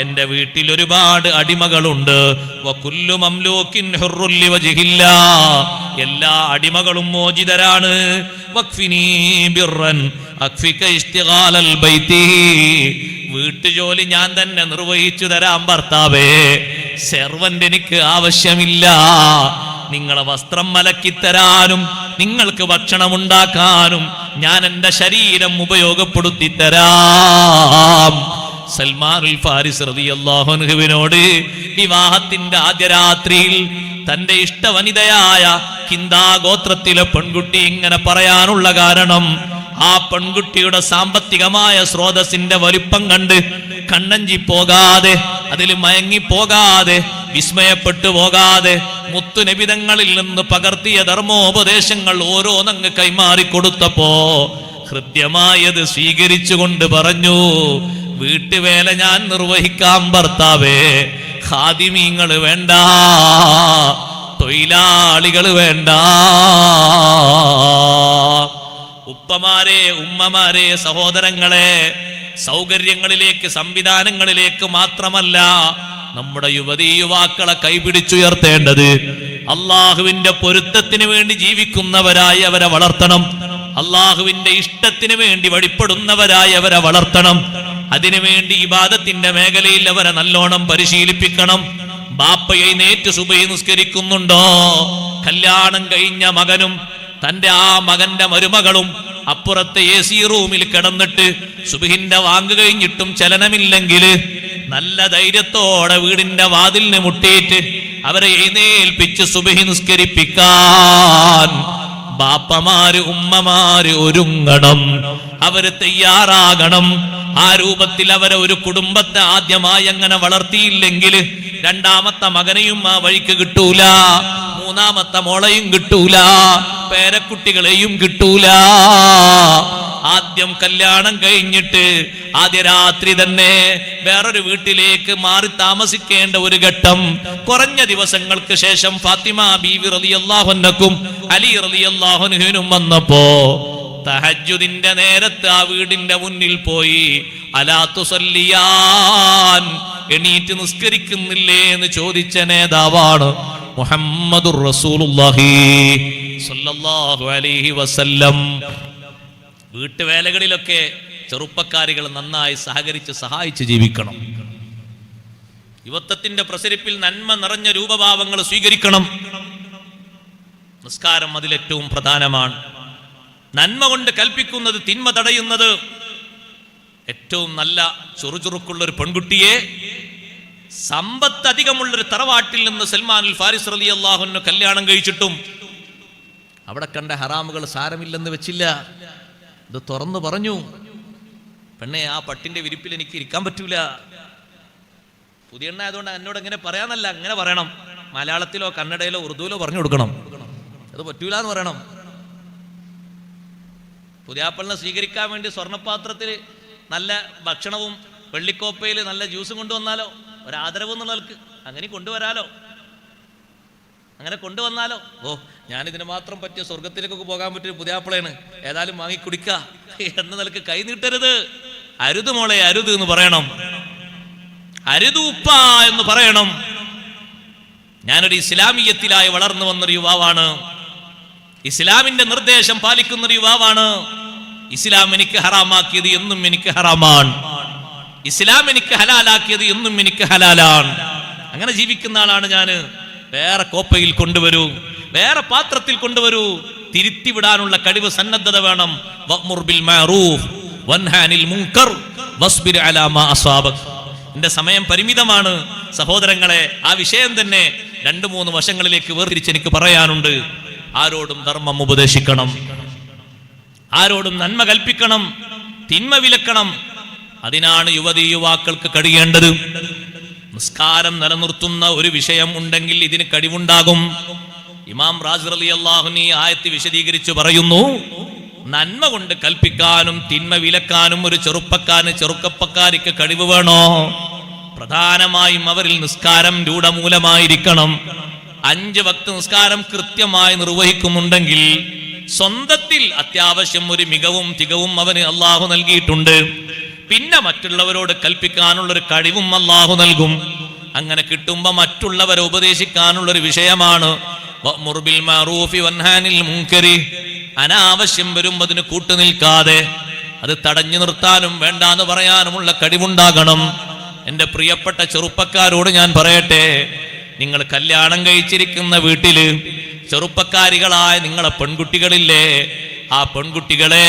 എന്റെ വീട്ടിൽ ഒരുപാട് അടിമകളുണ്ട്. വകുല്ലു മംലൂകിൻ ഹുർറുൽ ലിവജ്ഹില്ലാഹ്, എല്ലാ അടിമകളും മോചിതരാണ്. വഖ്ഫിനീ ബിർറൻ അഖ്ഫിക ഇസ്തിഗാലൽ ബൈതി, വീട്ടുജോലി ഞാൻ തന്നെ നിർവഹിച്ചു തരാം ഭർത്താവേ, സെർവന്റ് എനിക്ക് ആവശ്യമില്ല. നിങ്ങളെ വസ്ത്രം മലക്കിത്തരാനും നിങ്ങൾക്ക് ഭക്ഷണം ഉണ്ടാക്കാനും ഞാൻ എൻ്റെ ശരീരം ഉപയോഗപ്പെടുത്തി തരാം. സൽമാനുൽ ഫാരിസ് റളിയല്ലാഹു അൻഹുവിനോട് വിവാഹത്തിന്റെ ആദ്യ രാത്രിയിൽ തന്റെ ഇഷ്ടവനിതയായ കിന്ദാ ഗോത്രത്തിലെ പെൺകുട്ടി ഇങ്ങനെ പറയാനുള്ള കാരണം, ആ പെൺകുട്ടിയുടെ സാമ്പത്തികമായ സ്രോതസ്സിന്റെ വലിപ്പം കണ്ട് കണ്ണഞ്ചി പോകാതെ, അതിൽ മയങ്ങിപ്പോകാതെ, വിസ്മയപ്പെട്ടു പോകാതെ, മുത്തുനബിതങ്ങളിൽ നിന്ന് പകർത്തിയ ധർമ്മോപദേശങ്ങൾ ഓരോന്നങ്ങ് കൈമാറിക്കൊടുത്തപ്പോ ഹൃദ്യമായത് സ്വീകരിച്ചുകൊണ്ട് പറഞ്ഞു, വീട്ടുവേല ഞാൻ നിർവഹിക്കാം ഭർത്താവേ, ഖാദിമീങ്ങൾ വേണ്ട, തൊഴിലാളികൾ വേണ്ട. ഉപ്പമാരെ, ഉമ്മമാരെ, സഹോദരങ്ങളെ, സൗകര്യങ്ങളിലേക്ക്, സംവിധാനങ്ങളിലേക്ക് മാത്രമല്ല നമ്മുടെ യുവതീ യുവാക്കളെ കൈപിടിച്ചുയർത്തേണ്ടത് അള്ളാഹുവിന്റെ പൊരുത്തത്തിന് വേണ്ടി ജീവിക്കുന്നവരായി അവരെ വളർത്തണം. അള്ളാഹുവിന്റെ ഇഷ്ടത്തിന് വേണ്ടി വഴിപ്പെടുന്നവരായി അവരെ വളർത്തണം. അതിനുവേണ്ടി ഇബാദത്തിന്റെ മേഖലയിൽ അവരെ നല്ലോണം പരിശീലിപ്പിക്കണം. ബാപ്പ എഴുന്നേറ്റ് സുബഹി നിസ്കരിക്കുന്നുണ്ടോ? കല്യാണം കഴിഞ്ഞ മകനും തന്റെ ആ മകന്റെ മരുമകളും അപ്പുറത്തെ AC റൂമിൽ കിടന്നിട്ട് സുബഹിന്റെ വാങ്ക് കഴിഞ്ഞിട്ടും ചലനമില്ലെങ്കിൽ നല്ല ധൈര്യത്തോടെ വീടിന്റെ വാതിലിന് മുട്ടിയിട്ട് അവരെ എഴുന്നേൽപ്പിച്ച് സുബഹി നിസ്കരിപ്പിക്കാൻ ബാപ്പമാര്, ഉമ്മമാര് ഒരുങ്ങണം. അവര് തയ്യാറാകണം. ആ രൂപത്തിൽ അവരെ ഒരു കുടുംബത്തെ ആദ്യമായി അങ്ങനെ വളർത്തിയില്ലെങ്കിൽ രണ്ടാമത്തെ മകനെയും ആ വഴിക്ക് കിട്ടൂല, മൂന്നാമത്തെ മോളെയും കിട്ടൂല, പേരക്കുട്ടികളെയും കിട്ടൂല. ആദ്യം കല്യാണം കഴിഞ്ഞിട്ട് ആദ്യ രാത്രി തന്നെ വേറൊരു വീട്ടിലേക്ക് മാറി താമസിക്കേണ്ട ഒരു ഘട്ടം കുറഞ്ഞ ദിവസങ്ങൾക്ക് ശേഷം ഫാത്തിമ ബീവി റളിയല്ലാഹു അൻഹക്കും അലി റളിയല്ലാഹു അൻഹുവിനും വന്നപ്പോ തഹജ്ജുദിന്റെ നേരത്ത് ആ വീടിന്റെ മുന്നിൽ പോയി അലാ തുസല്ലിയാൻ, എണീറ്റ് നിസ്കരിക്കുന്നില്ലേ എന്ന് ചോദിച്ച നേതാവാണ് മുഹമ്മദുർ റസൂലുള്ളാഹി സ്വല്ലല്ലാഹു അലൈഹി വസല്ലം. വീട്ടുവേലകളിലൊക്കെ ചെറുപ്പക്കാരികൾ നന്നായി സഹകരിച്ച് സഹായിച്ച് ജീവിക്കണം. യുവത്വത്തിന്റെ പ്രസരിപ്പിൽ നന്മ നിറഞ്ഞ രൂപഭാവങ്ങൾ സ്വീകരിക്കണം. നിസ്കാരം അതിലേറ്റവും പ്രധാനമാണ്. നന്മ കൊണ്ട് കൽപ്പിക്കുന്നത്, തിന്മ തടയുന്നത്. ഏറ്റവും നല്ല ചുറുചുറുക്കുള്ളൊരു പെൺകുട്ടിയെ സമ്പത്ത് അധികമുള്ളൊരു തറവാട്ടിൽ നിന്ന് സൽമാനുൽ ഫാരിസ് റളിയല്ലാഹു അൻഹു കല്യാണം കഴിച്ചിട്ടും അവിടെ കണ്ട ഹറാമുകൾ സാരമില്ലെന്ന് വെച്ചില്ല. ഇത് തുറന്നു പറഞ്ഞു, പെണ്ണെ ആ പട്ടിന്റെ വിരിപ്പിൽ എനിക്ക് ഇരിക്കാൻ പറ്റൂല. പുതിയ എണ്ണ ആയതുകൊണ്ട് എന്നോട് എങ്ങനെ പറയാന്നല്ല, അങ്ങനെ പറയണം. മലയാളത്തിലോ കന്നഡയിലോ ഉറുദുവിലോ പറഞ്ഞു കൊടുക്കണം. അത് പറ്റൂല എന്ന് പറയണം. പുതിയാപ്പളിനെ സ്വീകരിക്കാൻ വേണ്ടി സ്വർണ്ണപാത്രത്തിൽ നല്ല ഭക്ഷണവും വെള്ളിക്കോപ്പയിൽ നല്ല ജ്യൂസും കൊണ്ടുവന്നാലോ, ഒരാദരവ് എന്നുള്ളവർക്ക് അങ്ങനെ കൊണ്ടുവരാലോ, അങ്ങനെ കൊണ്ടുവന്നാലോ. ഓ, ഞാനിതിന് മാത്രം പറ്റിയ സ്വർഗത്തിലേക്കൊക്കെ പോകാൻ പറ്റിയ പുതിയാപ്പളയാണ്, ഏതായാലും വാങ്ങി കുടിക്ക എന്ന നിലക്ക് കൈ നീട്ടരുത്. അരുത് മോളെ, അരുത് എന്ന് പറയണം, അരുത് ഉപ്പ എന്ന് പറയണം. ഞാനൊരു ഇസ്ലാമിയത്തിലായി വളർന്നു വന്നൊരു യുവാവാണ്, ഇസ്ലാമിന്റെ നിർദ്ദേശം പാലിക്കുന്നൊരു യുവാവാണ്. ഇസ്ലാം എനിക്ക് ഹറാമാക്കിയത് എന്നും എനിക്ക് ഹറാമാണ്, ഇസ്ലാം എനിക്ക് ഹലാലാക്കിയത് എന്നും എനിക്ക് ഹലാലാണ്. അങ്ങനെ ജീവിക്കുന്ന ആളാണ് ഞാൻ. വേറെ കോപ്പയിൽ കൊണ്ടുവരൂ, വേറെ പാത്രത്തിൽ കൊണ്ടുവരൂ. തിരുത്തിവിടാനുള്ള കഴിവ്, സന്നദ്ധത വേണം. വഅ്മുർ ബിൽ മഅറൂഫ് വൻഹാ അനിൽ മുൻകർ വസ്ബിർ അലാ മാ അസാബക്. എന്റെ സമയം പരിമിതമാണ് സഹോദരങ്ങളെ. ആ വിഷയം തന്നെ 2-3 വശങ്ങളിലേക്ക് വേർതിരിച്ച് എനിക്ക് പറയാനുണ്ട്. ആരോടും ധർമ്മം ഉപദേശിക്കണം, ആരോടും നന്മ കൽപ്പിക്കണം, തിന്മ വിലക്കണം. അതിനാണ് യുവതീ യുവാക്കൾക്ക് കഴിയേണ്ടത്. നിസ്കാരം നിലനിർത്തുന്ന ഒരു വിഷയം ഉണ്ടെങ്കിൽ ഇതിന് കഴിവുണ്ടാകും. ഇമാം റാസി റളിയല്ലാഹു അൻഹു ഈ ആയത്ത് വിശദീകരിച്ചു പറയുന്നു, നന്മ കൊണ്ട് കൽപ്പിക്കാനും തിന്മ വിലക്കാനും ഒരു ചെറുപ്പക്കാരിക്ക് കഴിവ് വേണോ? പ്രധാനമായും അവരിൽ നിസ്കാരം രൂഢമൂലമായിരിക്കണം. 5 വക്ത് നിസ്കാരം കൃത്യമായി നിർവഹിക്കുന്നുണ്ടെങ്കിൽ സ്വന്തത്തിൽ അത്യാവശ്യം ഒരു മികവും തികവും അവന് അള്ളാഹു നൽകിയിട്ടുണ്ട്. പിന്നെ മറ്റുള്ളവരോട് കൽപ്പിക്കാനുള്ളൊരു കഴിവും അള്ളാഹു നൽകും. അങ്ങനെ കിട്ടുമ്പോ മറ്റുള്ളവരെ ഉപദേശിക്കാനുള്ളൊരു വിഷയമാണ്. വഅ്മുർ ബിൽ മഅറൂഫി വൻഹാ അനിൽ മുൻകരി. അനാവശ്യം വരുമ്പോൾ അതിന് കൂട്ടുനിൽക്കാതെ അത് തടഞ്ഞു നിർത്താനും വേണ്ടാന്ന് പറയാനുമുള്ള കഴിവുണ്ടാകണം. എന്റെ പ്രിയപ്പെട്ട ചെറുപ്പക്കാരോട് ഞാൻ പറയട്ടെ, നിങ്ങൾ കല്യാണം കഴിച്ചിരിക്കുന്ന വീട്ടില് ചെറുപ്പക്കാരികളായ നിങ്ങളെ പെൺകുട്ടികളില്ലേ, ആ പെൺകുട്ടികളെ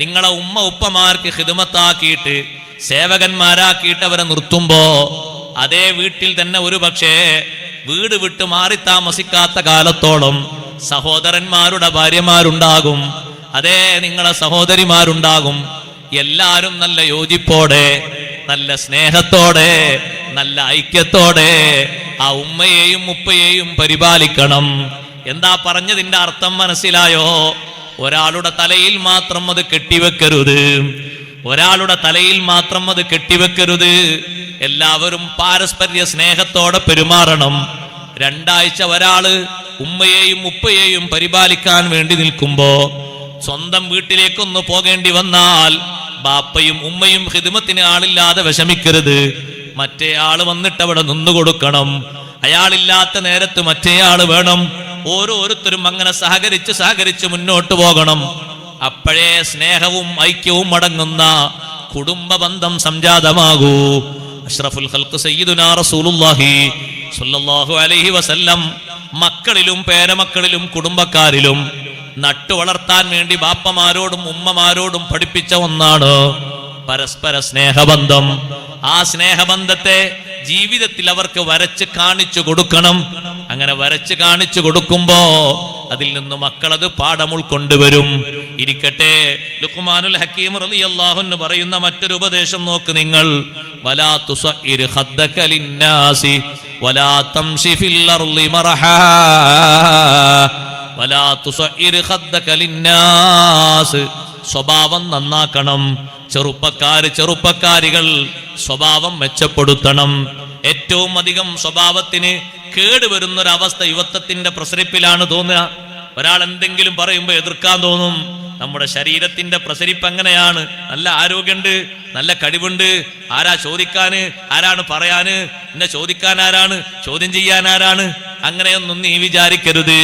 നിങ്ങളെ ഉമ്മ ഉപ്പമാർക്ക് ഖിദ്മത്താക്കിയിട്ട് സേവകന്മാരാക്കിയിട്ട് അവരെ നിർത്തുമ്പോ അതേ വീട്ടിൽ തന്നെ ഒരു പക്ഷേ വീട് വിട്ട് മാറി താമസിക്കാത്ത കാലത്തോളം സഹോദരന്മാരുടെ ഭാര്യമാരുണ്ടാകും, അതേ നിങ്ങളെ സഹോദരിമാരുണ്ടാകും. എല്ലാരും നല്ല യോജിപ്പോടെ, നല്ല സ്നേഹത്തോടെ, നല്ല ഐക്യത്തോടെ ആ ഉമ്മയെയും ഉപ്പയെയും പരിപാലിക്കണം. എന്താ പറഞ്ഞതിന്റെ അർത്ഥം മനസ്സിലായോ? ഒരാളുടെ തലയിൽ മാത്രം അത് കെട്ടിവെക്കരുത്, ഒരാളുടെ തലയിൽ മാത്രം അത് കെട്ടിവെക്കരുത്. എല്ലാവരും പാരസ്പര്യ സ്നേഹത്തോടെ പെരുമാറണം. 2 ആഴ്ച ഒരാള് ഉമ്മയെയും ഉപ്പയെയും പരിപാലിക്കാൻ വേണ്ടി നിൽക്കുമ്പോ സ്വന്തം വീട്ടിലേക്കൊന്ന് പോകേണ്ടി വന്നാൽ ബാപ്പയും ഉമ്മയും ഖിദ്മത്തിന് ആളില്ലാതെ വിഷമിക്കരുത്. മറ്റേ ആള് വന്നിട്ട് അവിടെ നിന്നുകൊടുക്കണം. അയാളില്ലാത്ത നേരത്ത് മറ്റേ ആള് വേണം. ഓരോരുത്തരും അങ്ങനെ സഹകരിച്ച് മുന്നോട്ട് പോകണം. അപ്പോഴേ സ്നേഹവും ഐക്യവും അടങ്ങുന്ന കുടുംബ ബന്ധം സംജാതമാകൂ. അഷ്റഫുൽ ഖൽഖ് സയ്യിദുനാ റസൂലുള്ളാഹി സ്വല്ലല്ലാഹു അലൈഹി വസല്ലം മക്കളിലും പേരമക്കളിലും കുടുംബക്കാരിലും നട്ടു വളർത്താൻ വേണ്ടി ബാപ്പമാരോടും ഉമ്മമാരോടും പഠിപ്പിച്ച ഒന്നാണ് പരസ്പര സ്നേഹബന്ധം. ആ സ്നേഹബന്ധത്തെ ജീവിതത്തിൽ അവർക്ക് വരച്ച് കാണിച്ചു കൊടുക്കണം. അങ്ങനെ വരച്ച് കാണിച്ചു കൊടുക്കുമ്പോ അതിൽ നിന്ന് മക്കളത് പാഠം ഉൾക്കൊണ്ടുവരും. ഇരിക്കട്ടെ, ലുഖ്മാനുൽ ഹക്കീം റളിയല്ലാഹു അൻഹു പറയുന്ന മറ്റൊരു ഉപദേശം നോക്ക് നിങ്ങൾ. വലാ തുസഇർ ഖദ്ദക ലിന്നാസി വലാ തംശി ഫിൽ അർളി മർഹാ വലാ തുസഇർ ഖദ്ദക ലിന്നാസ്. സ്വഭാവം നന്നാക്കണം. ചെറുപ്പക്കാരികൾ സ്വഭാവം മെച്ചപ്പെടുത്തണം. ഏറ്റവും അധികം സ്വഭാവത്തിന് കേടുവരുന്നൊരവസ്ഥ യുവത്വത്തിന്റെ പ്രസരിപ്പിലാണ് തോന്നുക. ഒരാൾ എന്തെങ്കിലും പറയുമ്പോൾ എതിർക്കാൻ തോന്നും. നമ്മുടെ ശരീരത്തിന്റെ പ്രസരിപ്പ് അങ്ങനെയാണ്. നല്ല ആരോഗ്യമുണ്ട്, നല്ല കഴിവുണ്ട്, ആരാ ചോദിക്കാന്, ആരാണ് പറയാന്, എന്നെ ചോദിക്കാൻ ആരാണ്, ചോദ്യം ചെയ്യാൻ ആരാണ്, അങ്ങനെയൊന്നും നീ വിചാരിക്കരുത്.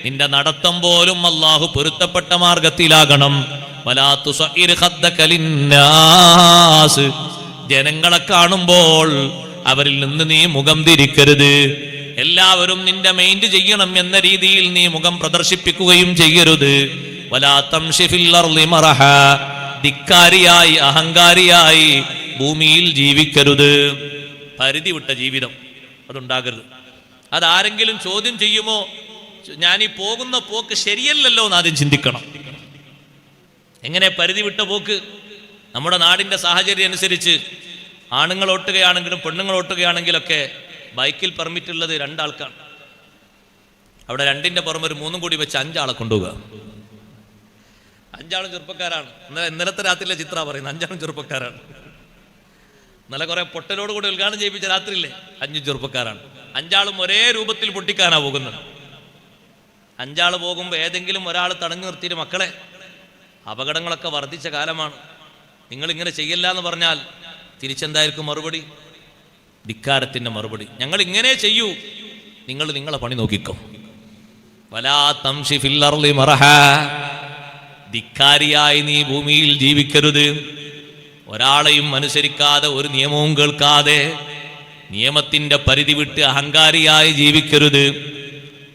നിന്റെ നടത്തം പോലും അല്ലാഹു പൊരുത്തപ്പെട്ട മാർഗത്തിലാകണം. വലാ തുസഇർ ഖദ്ദക ലിന്നാസ്. ജനങ്ങളെ കാണുമ്പോൾ അവരിൽ നിന്ന് നീ മുഖം തിരിക്കരുത്. എല്ലാവരും നിന്റെ മൈൻഡ് ചെയ്യണം എന്ന രീതിയിൽ നീ മുഖം പ്രദർശിപ്പിക്കുകയും ചെയ്യരുത്. വലാ തംശി ഫിൽ അർളി മർഹാ. ധിക്കാരിയായി അഹങ്കാരിയായി ഭൂമിയിൽ ജീവിക്കരുത്. പരിധി വിട്ട ജീവിതം അതുണ്ടാകരുത്. അതാരെങ്കിലും ചോദ്യം ചെയ്യുമോ, ഞാൻ ഈ പോകുന്ന പോക്ക് ശരിയല്ലല്ലോ എന്ന് ആദ്യം ചിന്തിക്കണം. എങ്ങനെ പരിധി വിട്ട പോക്ക്? നമ്മുടെ നാടിന്റെ സാഹചര്യം അനുസരിച്ച് ആണുങ്ങൾ ഓട്ടുകയാണെങ്കിലും പെണ്ണുങ്ങൾ ഓട്ടുകയാണെങ്കിലൊക്കെ ബൈക്കിൽ പെർമിറ്റ് ഉള്ളത് 2 ആൾക്കാണ്. അവിടെ 2ന്റെ പുറമെ ഒരു 3 കൂടി വെച്ച് 5 ആളെ കൊണ്ടുപോവുക. 5 ചെറുപ്പക്കാരാണ്. ഇന്നലത്തെ രാത്രിയിലെ ചിത്ര പറയുന്നത് 5 ചെറുപ്പക്കാരാണ്. ഇന്നലെ കുറെ പൊട്ടലോട് കൂടി ഉദ്ഘാടനം ചെയ്യിപ്പിച്ച രാത്രിയില്ലേ, 5 ചെറുപ്പക്കാരാണ്. 5 ഒരേ രൂപത്തിൽ പൊട്ടിക്കാനാ പോകുന്നത്. 5 പോകുമ്പോൾ ഏതെങ്കിലും ഒരാൾ തടഞ്ഞു നിർത്തിയിട്ട് മക്കളെ, അപകടങ്ങളൊക്കെ വർദ്ധിച്ച കാലമാണ്, നിങ്ങളിങ്ങനെ ചെയ്യല്ല എന്ന് പറഞ്ഞാൽ തിരിച്ചെന്തായിരിക്കും മറുപടി? ധിക്കാരത്തിൻ്റെ മറുപടി. ഞങ്ങൾ ഇങ്ങനെ ചെയ്യൂ, നിങ്ങൾ നിങ്ങളെ പണി നോക്കിക്കോ. വലാ തംശി ഫിൽ അർളി മറഹാ, ധിക്കാരിയായി നീ ഭൂമിയിൽ ജീവിക്കരുത്. ഒരാളെയും അനുസരിക്കാതെ, ഒരു നിയമവും കേൾക്കാതെ, നിയമത്തിന്റെ പരിധി വിട്ട് അഹങ്കാരിയായി ജീവിക്കരുത്.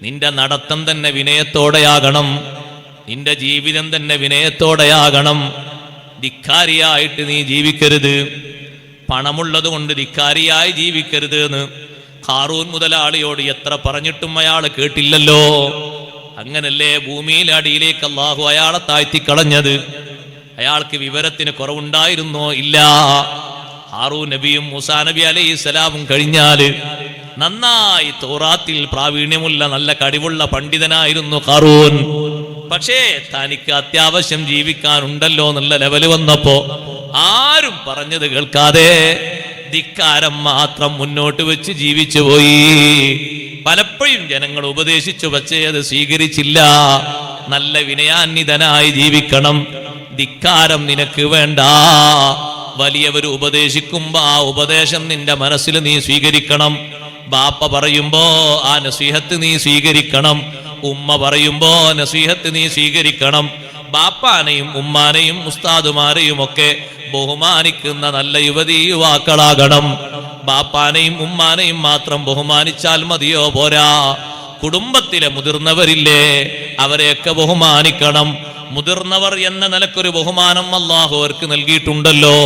നിന്റെ നടത്തം തന്നെ വിനയത്തോടെയാകണം, നിന്റെ ജീവിതം തന്നെ വിനയത്തോടെയാകണം. ധിക്കാരിയായിട്ട് നീ ജീവിക്കരുത്. പണമുള്ളത് കൊണ്ട് ധിക്കാരിയായി ജീവിക്കരുത് എന്ന് ഖാറൂൻ മുതലാളിയോട് എത്ര പറഞ്ഞിട്ടും അയാൾ കേട്ടില്ലല്ലോ. അങ്ങനല്ലേ ഭൂമിയിലെ അടിയിലേക്ക് അല്ലാഹു അയാളെ താഴ്ത്തിക്കളഞ്ഞത്. അയാൾക്ക് വിവരത്തിന് കുറവുണ്ടായിരുന്നോ? ഇല്ല. ഹാറൂൻ നബിയും മൂസാ നബി അലൈഹിസ്സലാമും കഴിഞ്ഞാൽ നന്നായി തൗറാത്തിൽ പ്രാവീണ്യമുള്ള നല്ല കഴിവുള്ള പണ്ഡിതനായിരുന്നു ഖാറൂൻ. പക്ഷേ തനിക്ക് അത്യാവശ്യം ജീവിക്കാനുണ്ടല്ലോ എന്നുള്ള ലെവല് വന്നപ്പോ ആരും പറഞ്ഞത് കേൾക്കാതെ ധിക്കാരം മാത്രം മുന്നോട്ട് വെച്ച് ജീവിച്ചു പോയി. പലപ്പോഴും ജനങ്ങൾ ഉപദേശിച്ചു, പക്ഷേ അത് സ്വീകരിച്ചില്ല. നല്ല വിനയാന്വിതനായി ജീവിക്കണം. ധിക്കാരം നിനക്ക് വേണ്ട. വലിയവർ ഉപദേശിക്കുമ്പോ ആ ഉപദേശം നിന്റെ മനസ്സിൽ നീ സ്വീകരിക്കണം. ബാപ്പ പറയുമ്പോ ആ നസീഹത്ത് നീ സ്വീകരിക്കണം. ഉമ്മ പറയുമ്പോ നസീഹത്ത് നീ സ്വീകരിക്കണം. ബാപ്പാനെയും ഉമ്മാനെയും ഉസ്താദുമാരെയും ഒക്കെ ബഹുമാനിക്കുന്ന നല്ല യുവതീ യുവാക്കളാകണം. ബാപ്പാനെയും ഉമ്മാനെയും മാത്രം ബഹുമാനിച്ചാൽ മതിയോ? പോരാ. കുടുംബത്തിലെ മുതിർന്നവരില്ലേ, അവരെയൊക്കെ ബഹുമാനിക്കണം. മുതിർന്നവർ എന്ന നിലക്കൊരു ബഹുമാനം അല്ലാഹു അവർക്ക് നൽകിയിട്ടുണ്ടല്ലോ.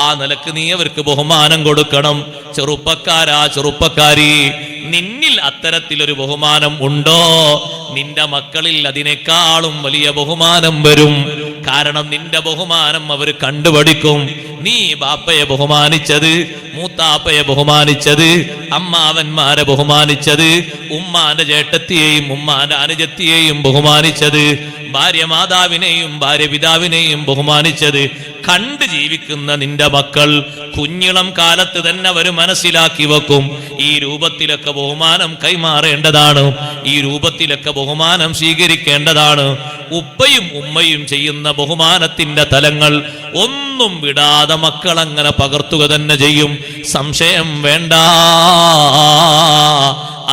ആ നിലക്ക് നീ അവർക്ക് ബഹുമാനം കൊടുക്കണം. ചെറുപ്പക്കാരാ, ചെറുപ്പക്കാരി, നിന്നിൽ അത്തരത്തിലൊരു ബഹുമാനം ഉണ്ടോ? നിന്റെ മക്കളിൽ അതിനേക്കാളും വലിയ ബഹുമാനം വരും. കാരണം നിന്റെ ബഹുമാനം അവർ കണ്ടുപഠിക്കും. നീ ബാപ്പയെ ബഹുമാനിച്ചത്, മൂത്താപ്പയെ ബഹുമാനിച്ചത്, അമ്മാവന്മാരെ ബഹുമാനിച്ചത്, ഉമ്മാന്റെ ചേട്ടത്തിയെയും ഉമ്മാന്റെ അനുജത്തിയെയും ബഹുമാനിച്ചത്, ഭാര്യ മാതാവിനെയും ഭാര്യ പിതാവിനെയും ബഹുമാനിച്ചത് കണ്ട് ജീവിക്കുന്ന നിന്റെ മക്കൾ കുഞ്ഞിളം കാലത്ത് തന്നെ അവർ മനസ്സിലാക്കി വെക്കും. ഈ രൂപത്തിലൊക്കെ ബഹുമാനം കൈമാറേണ്ടതാണ്, ഈ രൂപത്തിലൊക്കെ ബഹുമാനം സ്വീകരിക്കേണ്ടതാണ്. ഉപ്പയും ഉമ്മയും ചെയ്യുന്ന ബഹുമാനത്തിന്റെ തലങ്ങൾ ഒന്നും വിടാതെ മക്കൾ അങ്ങനെ പകർത്തുക തന്നെ ചെയ്യും. സംശയം വേണ്ട.